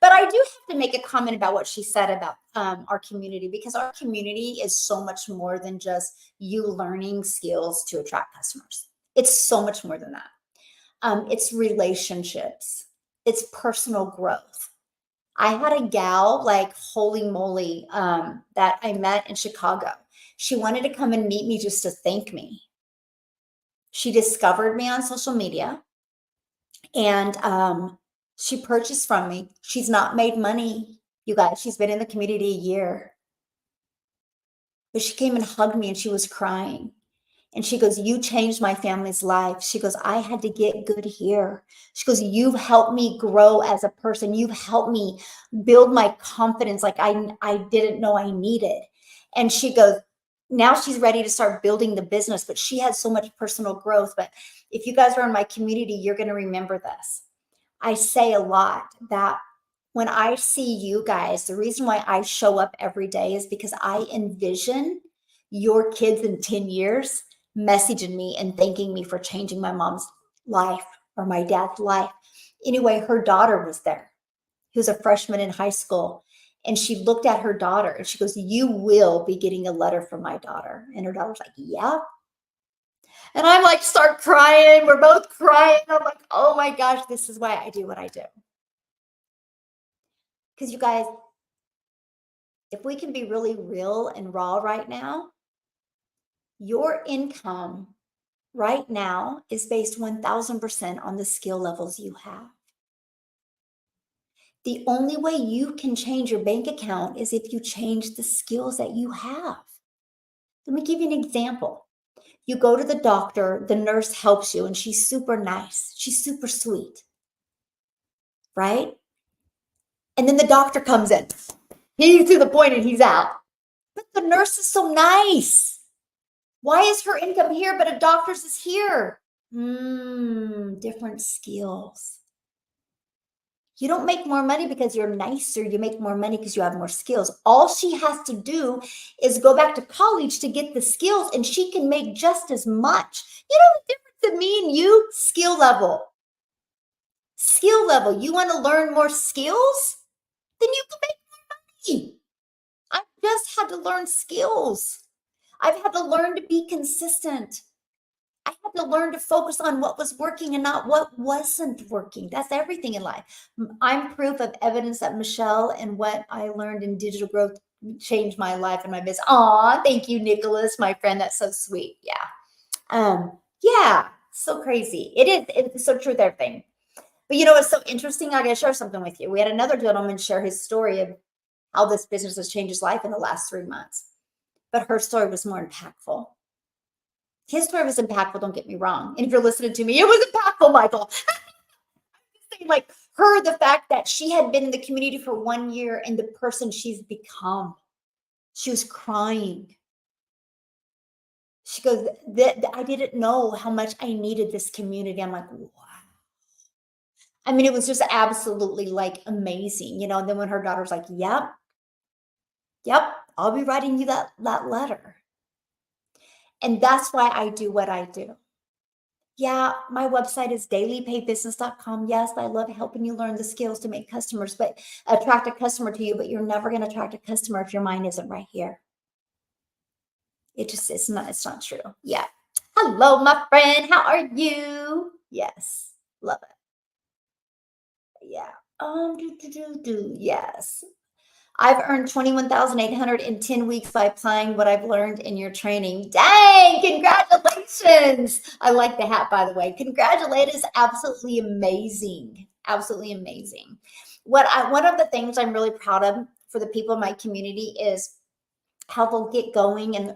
But I do have to make a comment about what she said about our community, because our community is so much more than just you learning skills to attract customers. It's so much more than that. It's relationships. It's personal growth. I had a gal, like, holy moly, that I met in Chicago. She wanted to come and meet me just to thank me. She discovered me on social media, and she purchased from me. She's not made money, you guys. She's been in the community a year, but she came and hugged me and she was crying. And she goes, you changed my family's life. She goes, I had to get good here. She goes, you've helped me grow as a person. You've helped me build my confidence like I didn't know I needed. And she goes, now she's ready to start building the business, but she had so much personal growth. But if you guys are in my community, you're going to remember this. I say a lot that when I see you guys, the reason why I show up every day is because I envision your kids in 10 years messaging me and thanking me for changing my mom's life or my dad's life. Anyway, her daughter was there, who's a freshman in high school. And she looked at her daughter and she goes, you will be getting a letter from my daughter. And her daughter's like, yeah. And I'm like, start crying. We're both crying. I'm like, oh my gosh, this is why I do what I do. Because you guys, if we can be really real and raw right now, your income right now is based 1000% on the skill levels you have. The only way you can change your bank account is if you change the skills that you have. Let me give you an example. You go to the doctor, the nurse helps you, and she's super nice. She's super sweet, right? And then the doctor comes in. He's to the point and he's out. But the nurse is so nice. Why is her income here, but a doctor's is here? Different skills. You don't make more money because you're nicer. You make more money because you have more skills. All she has to do is go back to college to get the skills, and she can make just as much. You know the difference in me and you? Skill level. Skill level. You want to learn more skills? Then you can make more money. I just had to learn skills. I've had to learn to be consistent. I had to learn to focus on what was working and not what wasn't working. That's everything in life. I'm proof of evidence that Michelle and what I learned in digital growth changed my life and my business. Aw, thank you, Nicholas, my friend. That's so sweet. Yeah, so crazy. It's so true with everything. But you know what's so interesting? I gotta share something with you. We had another gentleman share his story of how this business has changed his life in the last 3 months. But her story was more impactful. His story was impactful, don't get me wrong. And if you're listening to me, it was impactful, Michael. Like her, the fact that she had been in the community for 1 year and the person she's become, she was crying. She goes, I didn't know how much I needed this community. I'm like, wow. I mean, it was just absolutely like amazing, you know. And then when her daughter's like, yep, I'll be writing you that letter. And that's why I do what I do. Yeah, my website is dailypaybusiness.com. Yes, I love helping you learn the skills to make customers, but attract a customer to you, but you're never going to attract a customer if your mind isn't right here. It's not true. Yeah. Hello, my friend. How are you? Yes. Love it. Yeah. Yes. I've earned 21,800 in 10 weeks by applying what I've learned in your training. Dang, congratulations. I like the hat, by the way. Congratulations, absolutely amazing. Absolutely amazing. One of the things I'm really proud of for the people in my community is how they'll get going, and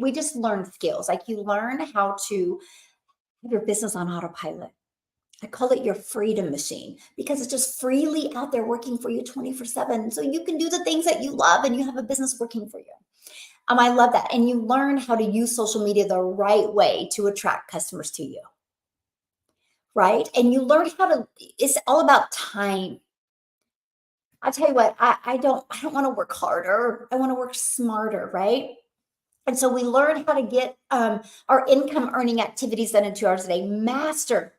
we just learn skills. Like you learn how to have your business on autopilot. I call it your freedom machine because it's just freely out there working for you 24/7. So you can do the things that you love and you have a business working for you. I love that. And you learn how to use social media the right way to attract customers to you. Right. And you learn it's all about time. I tell you what, I don't want to work harder. I want to work smarter. Right. And so we learn how to get our income earning activities done in 2 hours a day. Master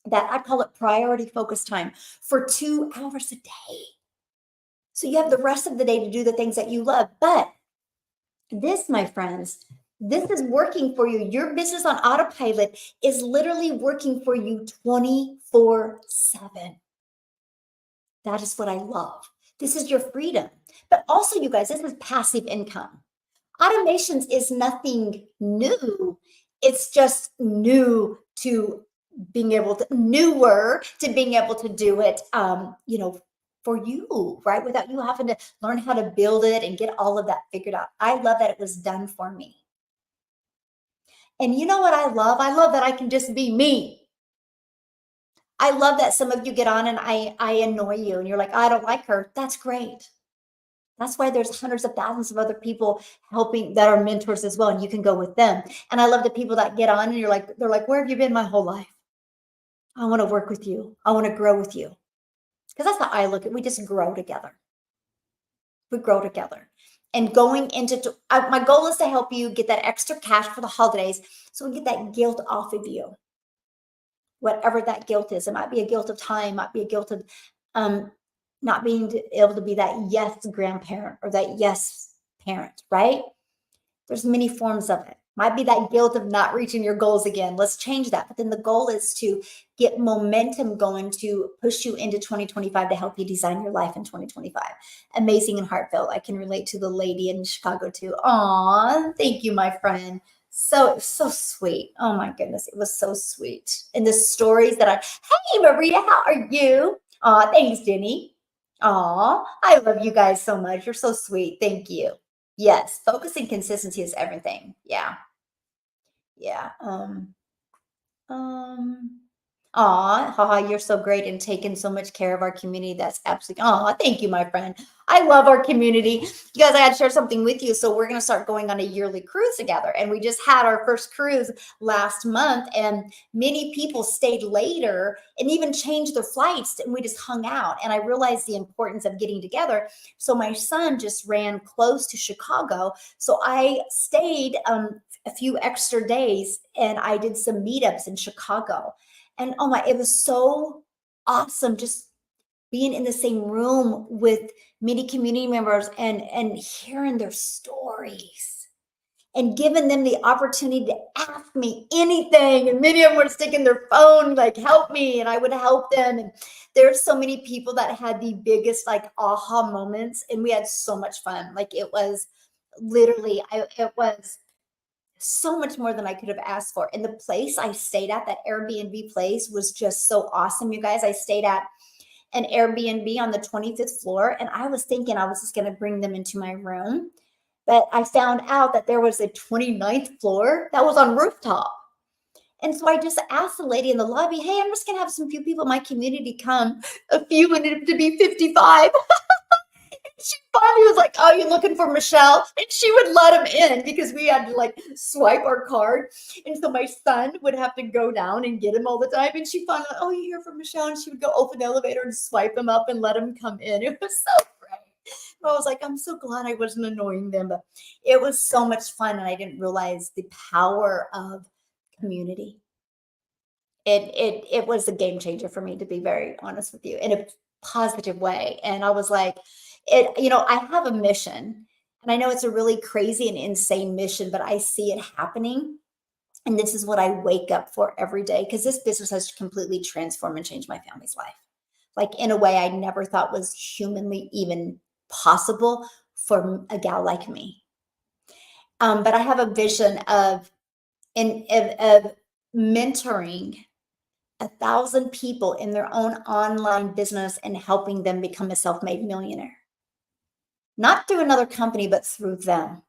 that. I call it priority focus time for 2 hours a day. So you have the rest of the day to do the things that you love. But this, my friends, this is working for you. Your business on autopilot is literally working for you 24/7. That is what I love. This is your freedom. But also, you guys, this is passive income. Automations is nothing new. It's just newer to being able to do it, for you, right? Without you having to learn how to build it and get all of that figured out. I love that it was done for me. And you know what I love? I love that I can just be me. I love that some of you get on and I annoy you and you're like, I don't like her. That's great. That's why there's hundreds of thousands of other people helping that are mentors as well. And you can go with them. And I love the people that get on and they're like, where have you been my whole life? I want to work with you. I want to grow with you. Because that's how I look at it. We just grow together. We grow together. And going into my goal is to help you get that extra cash for the holidays so we get that guilt off of you. Whatever that guilt is. It might be a guilt of time, might be a guilt of not being able to be that yes grandparent or that yes parent, right? There's many forms of it. Might be that guilt of not reaching your goals again. Let's change that. But then the goal is to get momentum going to push you into 2025 to help you design your life in 2025. Amazing and heartfelt. I can relate to the lady in Chicago too. Aw, thank you, my friend. So sweet. Oh my goodness, it was so sweet. And the stories that hey Maria, how are you? Aw, thanks, Jenny. Aw, I love you guys so much. You're so sweet. Thank you. Yes, focusing consistency is everything. Yeah. Yeah. Um, Aw, haha, you're so great and taking so much care of our community. That's absolutely, aw, thank you, my friend. I love our community. You guys, I had to share something with you. So we're going to start going on a yearly cruise together. And we just had our first cruise last month, and many people stayed later and even changed their flights. And we just hung out. And I realized the importance of getting together. So my son just ran close to Chicago. So I stayed a few extra days and I did some meetups in Chicago. And oh my, it was so awesome just being in the same room with many community members and hearing their stories and giving them the opportunity to ask me anything. And many of them were sticking their phone, like, help me, and I would help them. And there's so many people that had the biggest like aha moments, and we had so much fun. Like it was literally, it was so much more than I could have asked for. And the place I stayed at, that Airbnb place, was just so awesome, you guys. I stayed at an Airbnb on the 25th floor, and I was thinking I was just going to bring them into my room. But I found out that there was a 29th floor that was on rooftop. And so I just asked the lady in the lobby, hey, I'm just going to have some few people in my community come. A few wanted to be 55. She finally was like, oh, you're looking for Michelle? And she would let him in because we had to like swipe our card. And so my son would have to go down and get him all the time. And she finally, oh, you hear from Michelle? And she would go open the elevator and swipe him up and let him come in. It was so great. I was like, I'm so glad I wasn't annoying them. But it was so much fun. And I didn't realize the power of community. It was a game changer for me, to be very honest with you, in a positive way. And I was like, I have a mission, and I know it's a really crazy and insane mission, but I see it happening. And this is what I wake up for every day, because this business has completely transformed and changed my family's life. Like in a way I never thought was humanly even possible for a gal like me. But I have a vision of mentoring 1,000 people in their own online business and helping them become a self-made millionaire. Not through another company, but through them,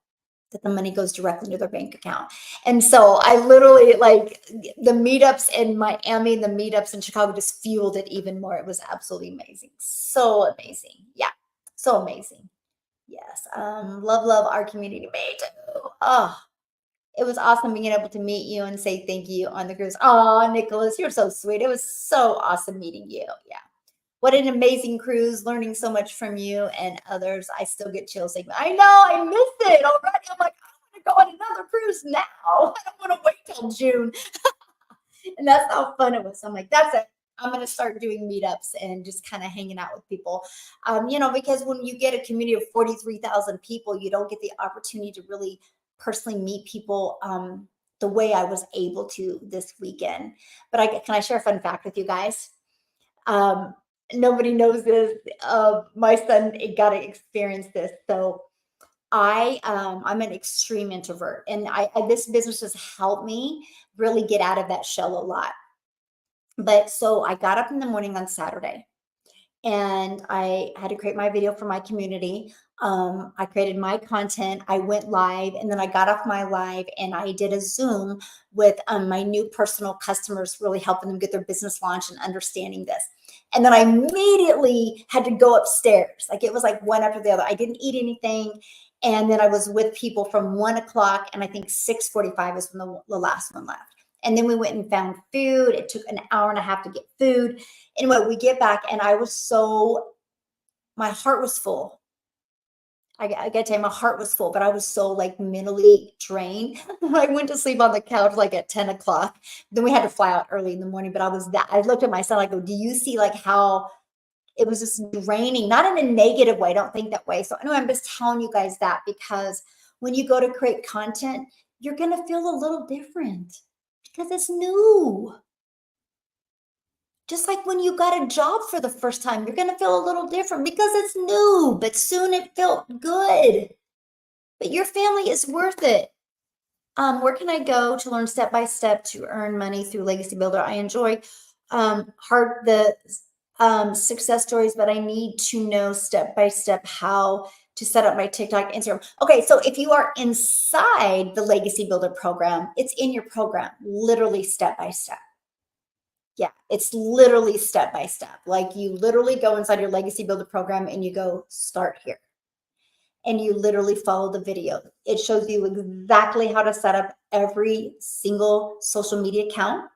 that the money goes directly into their bank account. And so I literally, like, the meetups in Miami and the meetups in Chicago just fueled it even more. It was absolutely amazing. So amazing. Yeah. So amazing. Yes. Love our community. Me too. Oh, it was awesome being able to meet you and say thank you on the cruise. Oh, Nicholas, you're so sweet. It was so awesome meeting you. Yeah. What an amazing cruise, learning so much from you and others. I still get chills saying, I know, I missed it already. I'm like, I want to go on another cruise now. I don't want to wait till June. And that's how fun it was. I'm like, that's it. I'm going to start doing meetups and just kind of hanging out with people. Because when you get a community of 43,000 people, you don't get the opportunity to really personally meet people the way I was able to this weekend. But can I share a fun fact with you guys? Nobody knows this. My son got to experience this. So I'm an extreme introvert, and this business has helped me really get out of that shell a lot. But so I got up in the morning on Saturday, and I had to create my video for my community. I created my content, I went live, and then I got off my live and I did a Zoom with my new personal customers, really helping them get their business launched and understanding this. And then I immediately had to go upstairs. Like it was like one after the other. I didn't eat anything. And then I was with people from 1 o'clock, and I think 6:45 is when the last one left. And then we went and found food. It took an hour and a half to get food. Anyway, we get back, and my heart was full. I got to tell you, my heart was full, but I was so like mentally drained. I went to sleep on the couch like at 10 o'clock. Then we had to fly out early in the morning, but I looked at my son, I go, do you see like how it was just draining, not in a negative way. I don't think that way. So anyway, I'm just telling you guys that because when you go to create content, you're going to feel a little different because it's new. Just like when you got a job for the first time, you're going to feel a little different because it's new, but soon it felt good. But your family is worth it. Where can I go to learn step by step to earn money through Legacy Builder? I enjoy the success stories, but I need to know step by step how to set up my TikTok, Instagram. Okay, so if you are inside the Legacy Builder program, it's in your program, literally step by step. Yeah, it's literally step by step. Like you literally go inside your Legacy Builder program and you go start here. And you literally follow the video. It shows you exactly how to set up every single social media account.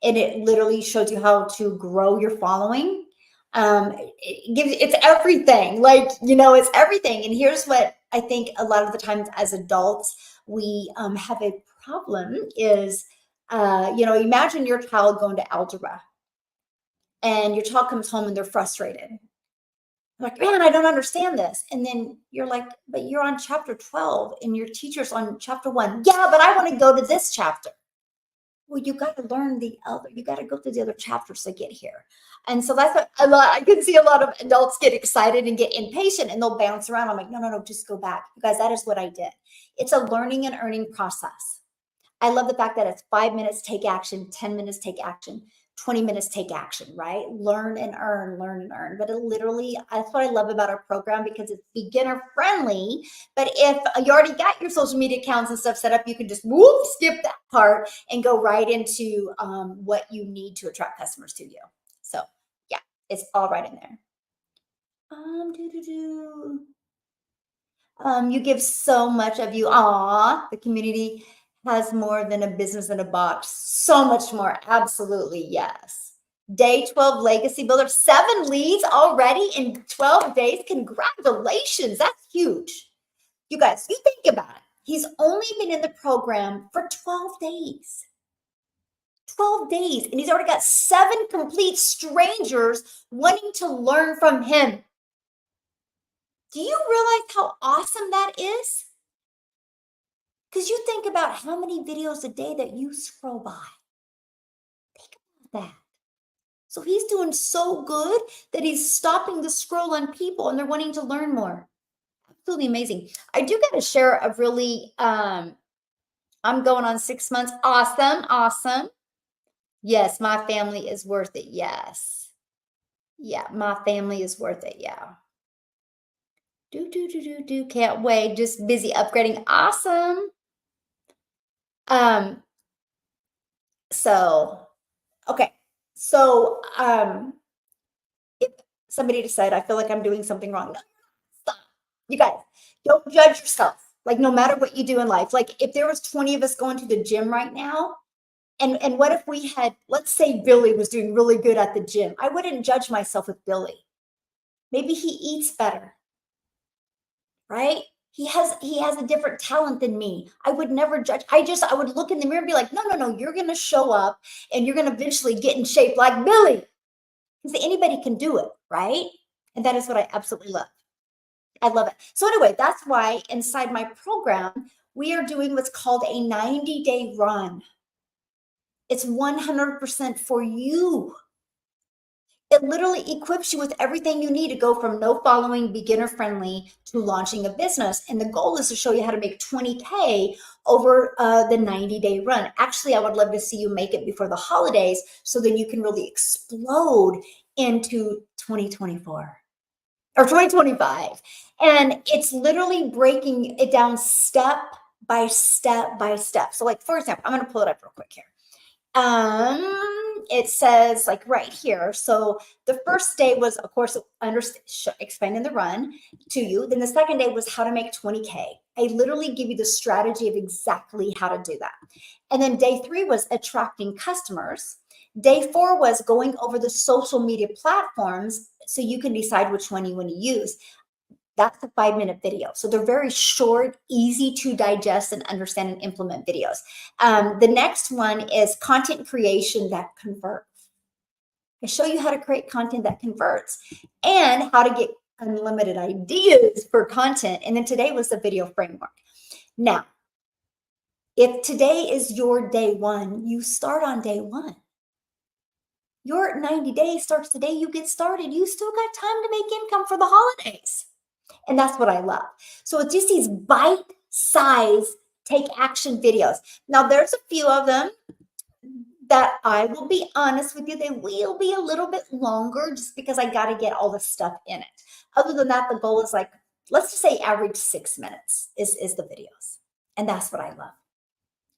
And it literally shows you how to grow your following. It's everything. Like, it's everything. And here's what I think a lot of the times as adults, we have a problem is, imagine your child going to algebra and your child comes home and they're frustrated. Like, man, I don't understand this. And then you're like, but you're on chapter 12 and your teacher's on chapter 1. Yeah, but I want to go to this chapter. Well, you got to learn you got to go through the other chapters to get here. And so that's what I can see a lot of adults get excited and get impatient and they'll bounce around. I'm like, no, just go back. You guys, that is what I did. It's a learning and earning process. I love the fact that it's 5 minutes, take action, 10 minutes, take action, 20 minutes, take action, right? Learn and earn, learn and earn. But it literally, that's what I love about our program because it's beginner friendly. But if you already got your social media accounts and stuff set up, you can just skip that part and go right into what you need to attract customers to you. So yeah, it's all right in there. You give so much of you. The community has more than a business in a box. So much more. Absolutely, yes. Day 12 Legacy Builder, 7 leads already in 12 days. Congratulations. That's huge. You guys, you think about it. He's only been in the program for 12 days. 12 days, and he's already got 7 complete strangers wanting to learn from him. Do you realize how awesome that is? Because you think about how many videos a day that you scroll by. Think about that. So he's doing so good that he's stopping the scroll on people and they're wanting to learn more. Absolutely amazing. I do got to share a really, I'm going on 6 months. Awesome. Yes, my family is worth it. Yes. Yeah, my family is worth it. Yeah. Can't wait. Just busy upgrading. Awesome. Okay. So, if somebody decided, I feel like I'm doing something wrong. No, stop. You guys, don't judge yourself. Like, no matter what you do in life, like if there was 20 of us going to the gym right now, and what if we had, let's say Billy was doing really good at the gym. I wouldn't judge myself with Billy. Maybe he eats better, right? He has a different talent than me. I would never judge. I would look in the mirror and be like, no, you're going to show up and you're going to eventually get in shape like Billy. Because anybody can do it, right? And that is what I absolutely love. I love it. So anyway, that's why inside my program, we are doing what's called a 90-day run. It's 100% for you. It literally equips you with everything you need to go from no following, beginner friendly to launching a business. And the goal is to show you how to make 20K over the 90-day run. Actually, I would love to see you make it before the holidays so then you can really explode into 2024 or 2025. And it's literally breaking it down step by step by step. So like, for example, I'm going to pull it up real quick here. It says like right here. So the first day was, of course, explaining the run to you. Then the second day was how to make 20K. I literally give you the strategy of exactly how to do that. And then day 3 was attracting customers. Day 4 was going over the social media platforms so you can decide which one you want to use. That's a 5-minute video. So they're very short, easy to digest and understand and implement videos. The next one is content creation that converts. I show you how to create content that converts and how to get unlimited ideas for content. And then today was the video framework. Now, if today is your day 1, you start on day 1. Your 90 days starts the day you get started. You still got time to make income for the holidays. And that's what I love. So it's just these bite-size take action videos. Now there's a few of them that I will be honest with you, they will be a little bit longer just because I got to get all the stuff in it. Other than that, the goal is like, let's just say average 6 minutes is the videos. And that's what I love.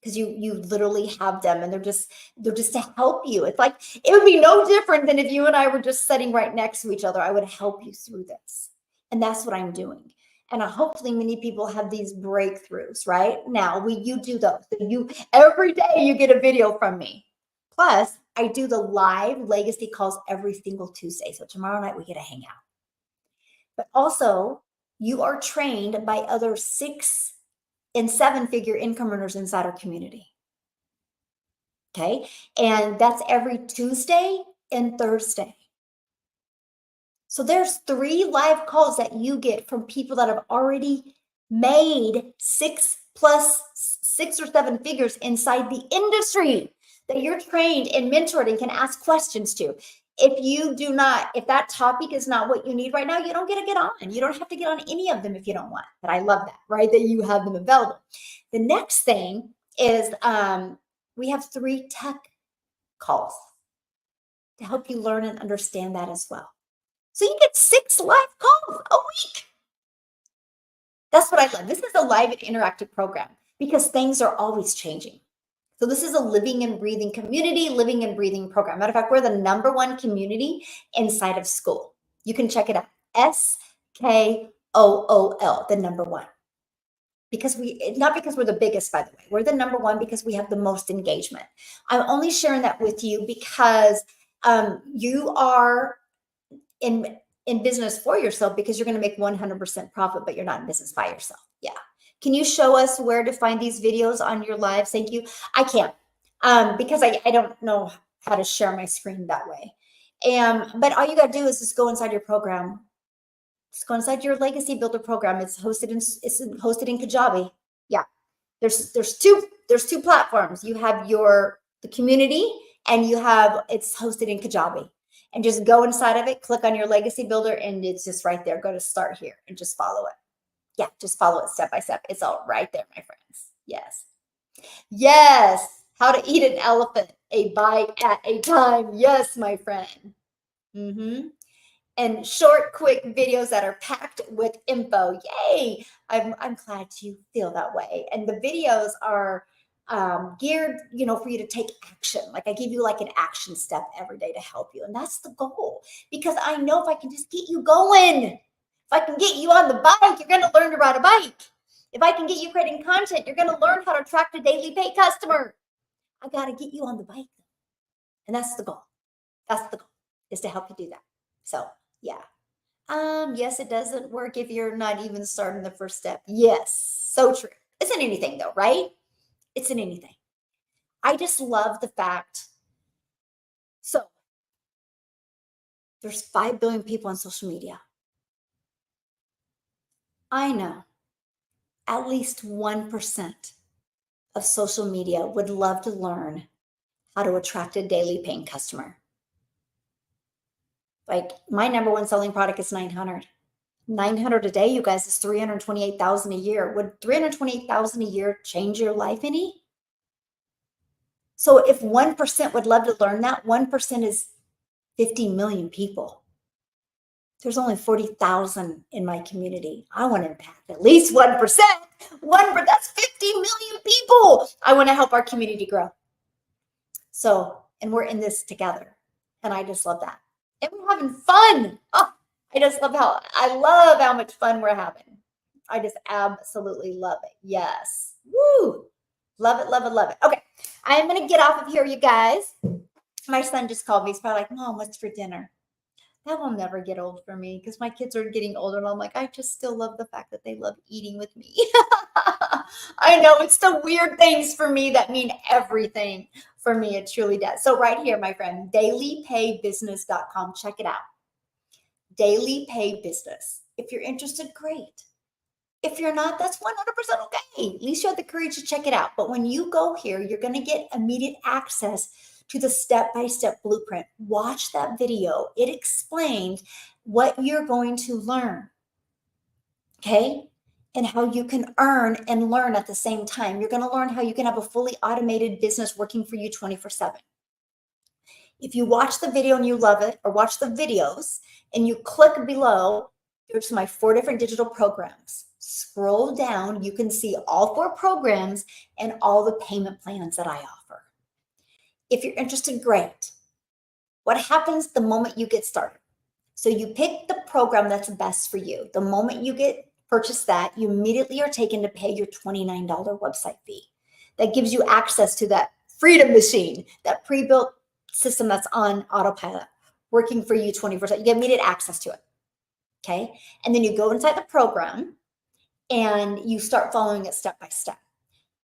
Because you literally have them and they're just to help you. It's like, it would be no different than if you and I were just sitting right next to each other. I would help you through this. And that's what I'm doing. And hopefully many people have these breakthroughs, right? Now, you do those. So every day you get a video from me. Plus, I do the live legacy calls every single Tuesday. So tomorrow night we get to hang out. But also, you are trained by other 6 and 7-figure income earners inside our community. Okay? And that's every Tuesday and Thursday. So there's 3 live calls that you get from people that have already made 6 or 7 figures inside the industry that you're trained and mentored and can ask questions to. If that topic is not what you need right now, you don't get to get on. You don't have to get on any of them if you don't want. But I love that, right? That you have them available. The next thing is we have 3 tech calls to help you learn and understand that as well. So you get 6 live calls a week. That's what I love. This is a live and interactive program because things are always changing. So this is a living and breathing community, living and breathing program. Matter of fact, we're the #1 community inside of school. You can check it out. SKOOL, the #1. Not because we're the biggest, by the way. We're the #1 because we have the most engagement. I'm only sharing that with you because you are in business for yourself because you're going to make 100% profit, but you're not in business by yourself. Yeah. Can you show us where to find these videos on your lives? Thank you. I can't because I don't know how to share my screen that way. But all you got to do is just go inside your program. Just go inside your Legacy Builder program. It's hosted in Kajabi. Yeah. There's two platforms. You have the community and it's hosted in Kajabi. And just go inside of it, click on your Legacy Builder, and it's just right there. Go to start here and just follow it. Yeah, just follow it step by step. It's all right there, my friends. Yes. Yes. How to eat an elephant, a bite at a time. Yes, my friend. And short, quick videos that are packed with info. Yay. I'm glad you feel that way. And the videos are geared, for you to take action. Like I give you like an action step every day to help you. And that's the goal because I know if I can just get you going, if I can get you on the bike, you're going to learn to ride a bike. If I can get you creating content, you're going to learn how to attract a daily pay customer. I got to get you on the bike. And that's the goal. That's the goal, is to help you do that. So yeah. Yes, it doesn't work if you're not even starting the first step. Yes. So true. It's in anything though, right? It's in anything. I just love the fact. So there's 5 billion people on social media. I know at least 1% of social media would love to learn how to attract a daily paying customer. Like my number one selling product is 900. 900 a day, you guys, is 328,000 a year. Would 328,000 a year change your life any? So if 1% would love to learn that, 1% is 50 million people. There's only 40,000 in my community. I want to impact at least 1%. That's 50 million people. I want to help our community grow. So, and we're in this together. And I just love that. And we're having fun. Oh, I love how much fun we're having. I just absolutely love it. Yes. Woo. Love it, love it, love it. Okay. I am going to get off of here, you guys. My son just called me. He's probably like, Mom, what's for dinner? That will never get old for me because my kids are getting older. And I'm like, I just still love the fact that they love eating with me. I know it's the weird things for me that mean everything for me. It truly does. So right here, my friend, dailypaybusiness.com. Check it out. Daily Pay Business. If you're interested, great. If you're not, that's 100% okay. At least you have the courage to check it out. But when you go here, you're going to get immediate access to the step-by-step blueprint. Watch that video. It explains what you're going to learn, okay? And how you can earn and learn at the same time. You're going to learn how you can have a fully automated business working for you 24/7. If you watch the video and you love it, or watch the videos and you click below, there's my 4 different digital programs. Scroll down, you can see all 4 programs and all the payment plans that I offer. If you're interested, great. What happens the moment you get started? So you pick the program that's best for you. The moment you purchase that, you immediately are taken to pay your $29 website fee. That gives you access to that freedom machine, that pre-built system that's on autopilot, working for you 24/7. You get immediate access to it, okay? And then you go inside the program and you start following it step by step.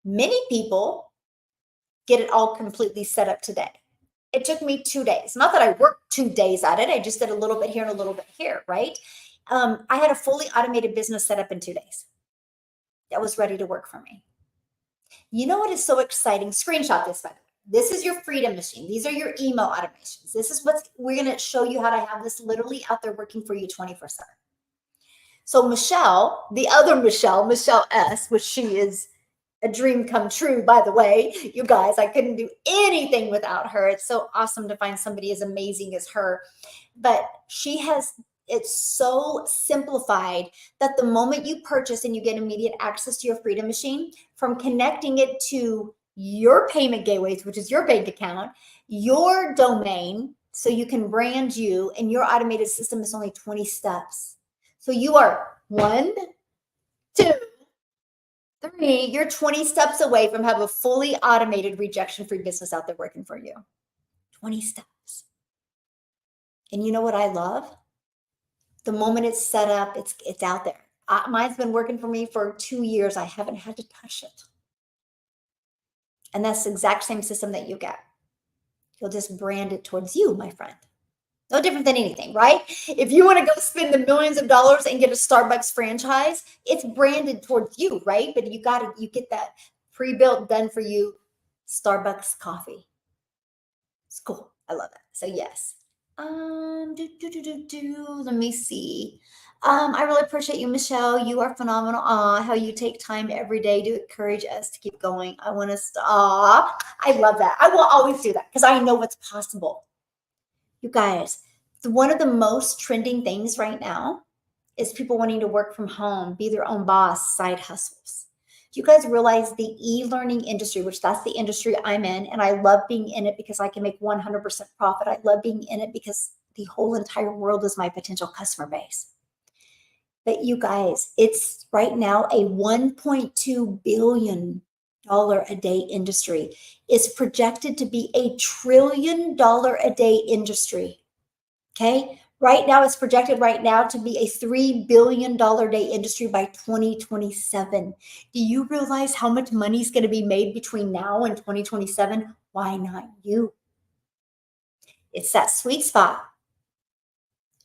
Many people get it all completely set up today. It took me 2 days. Not that I worked 2 days at it. I just did a little bit here and a little bit here, right? I had a fully automated business set up in 2 days. That was ready to work for me. You know what is so exciting? Screenshot this, by the way. This is your freedom machine. These are your email automations. This is we're going to show you how to have this literally out there working for you 24/7. So Michelle, the other Michelle S., which she is a dream come true, by the way. You guys, I couldn't do anything without her. It's so awesome to find somebody as amazing as her. But it's so simplified that the moment you purchase and you get immediate access to your freedom machine, from connecting it to your payment gateways, which is your bank account, your domain, so you can brand you, and your automated system is only 20 steps. So you are 1, 2, 3, you're 20 steps away from having a fully automated rejection-free business out there working for you. 20 steps. And you know what I love? The moment it's set up, it's out there. Mine's been working for me for 2 years. I haven't had to touch it. And that's the exact same system that you get. You'll just brand it towards you, my friend. No different than anything, right? If you want to go spend the millions of dollars and get a Starbucks franchise, it's branded towards you, right? But you get that pre-built, done for you Starbucks coffee. It's cool. I love it. So yes. Let me see. I really appreciate you, Michelle. You are phenomenal. How you take time every day to encourage us to keep going. I want to stop. I love that. I will always do that because I know what's possible. You guys, one of the most trending things right now is people wanting to work from home, be their own boss, side hustles. Do you guys realize the e-learning industry, which that's the industry I'm in, and I love being in it because I can make 100% profit. I love being in it because the whole entire world is my potential customer base. But you guys, it's right now a $1.2 billion a day industry. Is projected to be a $1 trillion a day industry. Okay. Right now, it's projected right now to be a $3 billion day industry by 2027. Do you realize how much money is going to be made between now and 2027? Why not you? It's that sweet spot.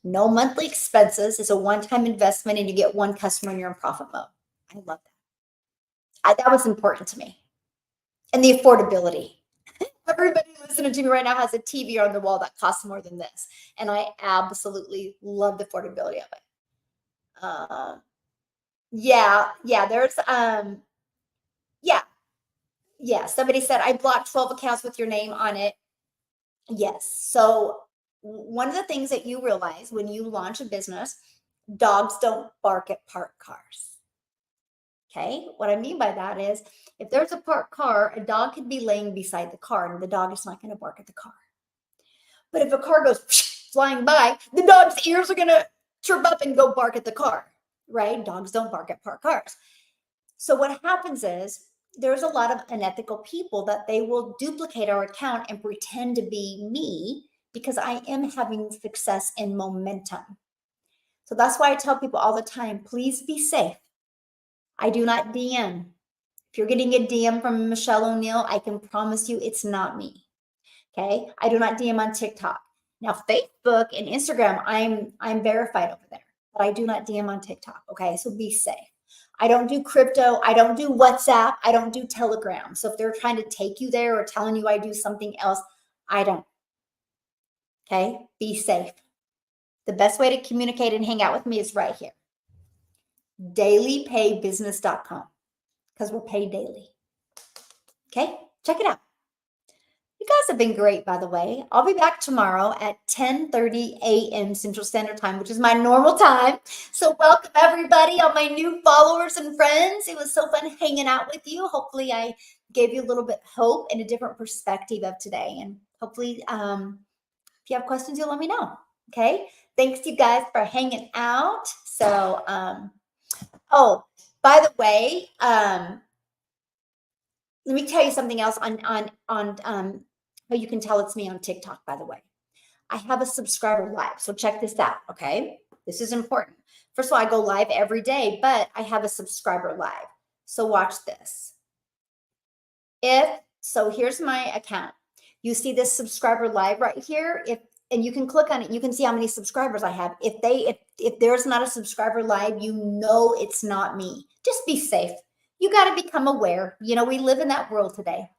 No monthly expenses. It's a one-time investment and you get one customer and you're in profit mode. I love that. That was important to me. And the affordability. Everybody listening to me right now has a TV on the wall that costs more than this. And I absolutely love the affordability of it. Yeah, there's yeah, yeah. Somebody said I blocked 12 accounts with your name on it. Yes. So one of the things that you realize when you launch a business, dogs don't bark at parked cars. Okay. What I mean by that is if there's a parked car, a dog could be laying beside the car and the dog is not going to bark at the car. But if a car goes flying by, the dog's ears are going to chirp up and go bark at the car, right? Dogs don't bark at parked cars. So what happens is there's a lot of unethical people that they will duplicate our account and pretend to be me because I am having success and momentum. So that's why I tell people all the time, please be safe. I do not DM. If you're getting a DM from Michelle O'Neill, I can promise you it's not me. Okay. I do not DM on TikTok. Now, Facebook and Instagram, I'm verified over there, but I do not DM on TikTok. Okay. So be safe. I don't do crypto. I don't do WhatsApp. I don't do Telegram. So if they're trying to take you there or telling you I do something else, I don't. Okay. Be safe. The best way to communicate and hang out with me is right here. dailypaybusiness.com because we're paid daily. Okay. Check it out. You guys have been great, by the way. I'll be back tomorrow at 10:30 a.m. Central Standard Time, which is my normal time. So welcome everybody, all my new followers and friends. It was so fun hanging out with you. Hopefully I gave you a little bit of hope and a different perspective of today. And hopefully if you have questions, you'll let me know. Okay. Thanks you guys for hanging out. So, oh, by the way, let me tell you something else on how you can tell it's me on TikTok, by the way. I have a subscriber live. So check this out, okay? This is important. First of all, I go live every day, but I have a subscriber live. So watch this. So here's my account. You see this subscriber live right here? And you can click on it, you can see how many subscribers I have. If there's not a subscriber live, you know it's not me. Just be safe. You got to become aware. You know, we live in that world today.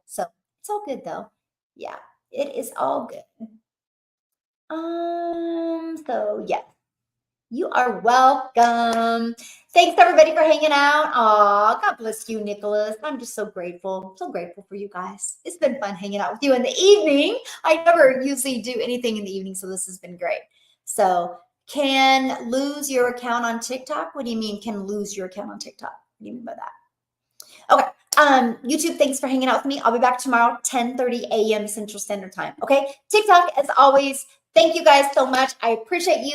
So it's all good though. Yeah, it is all good. So yeah, you are welcome. Thanks everybody for hanging out. Oh, God bless you, Nicholas. I'm just so grateful. So grateful for you guys. It's been fun hanging out with you in the evening. I never usually do anything in the evening, so this has been great. So can lose your account on TikTok? What do you mean can lose your account on TikTok? What do you mean by that? Okay. YouTube, thanks for hanging out with me. I'll be back tomorrow, 10:30 a.m. Central Standard Time. Okay. TikTok, as always, thank you guys so much. I appreciate you.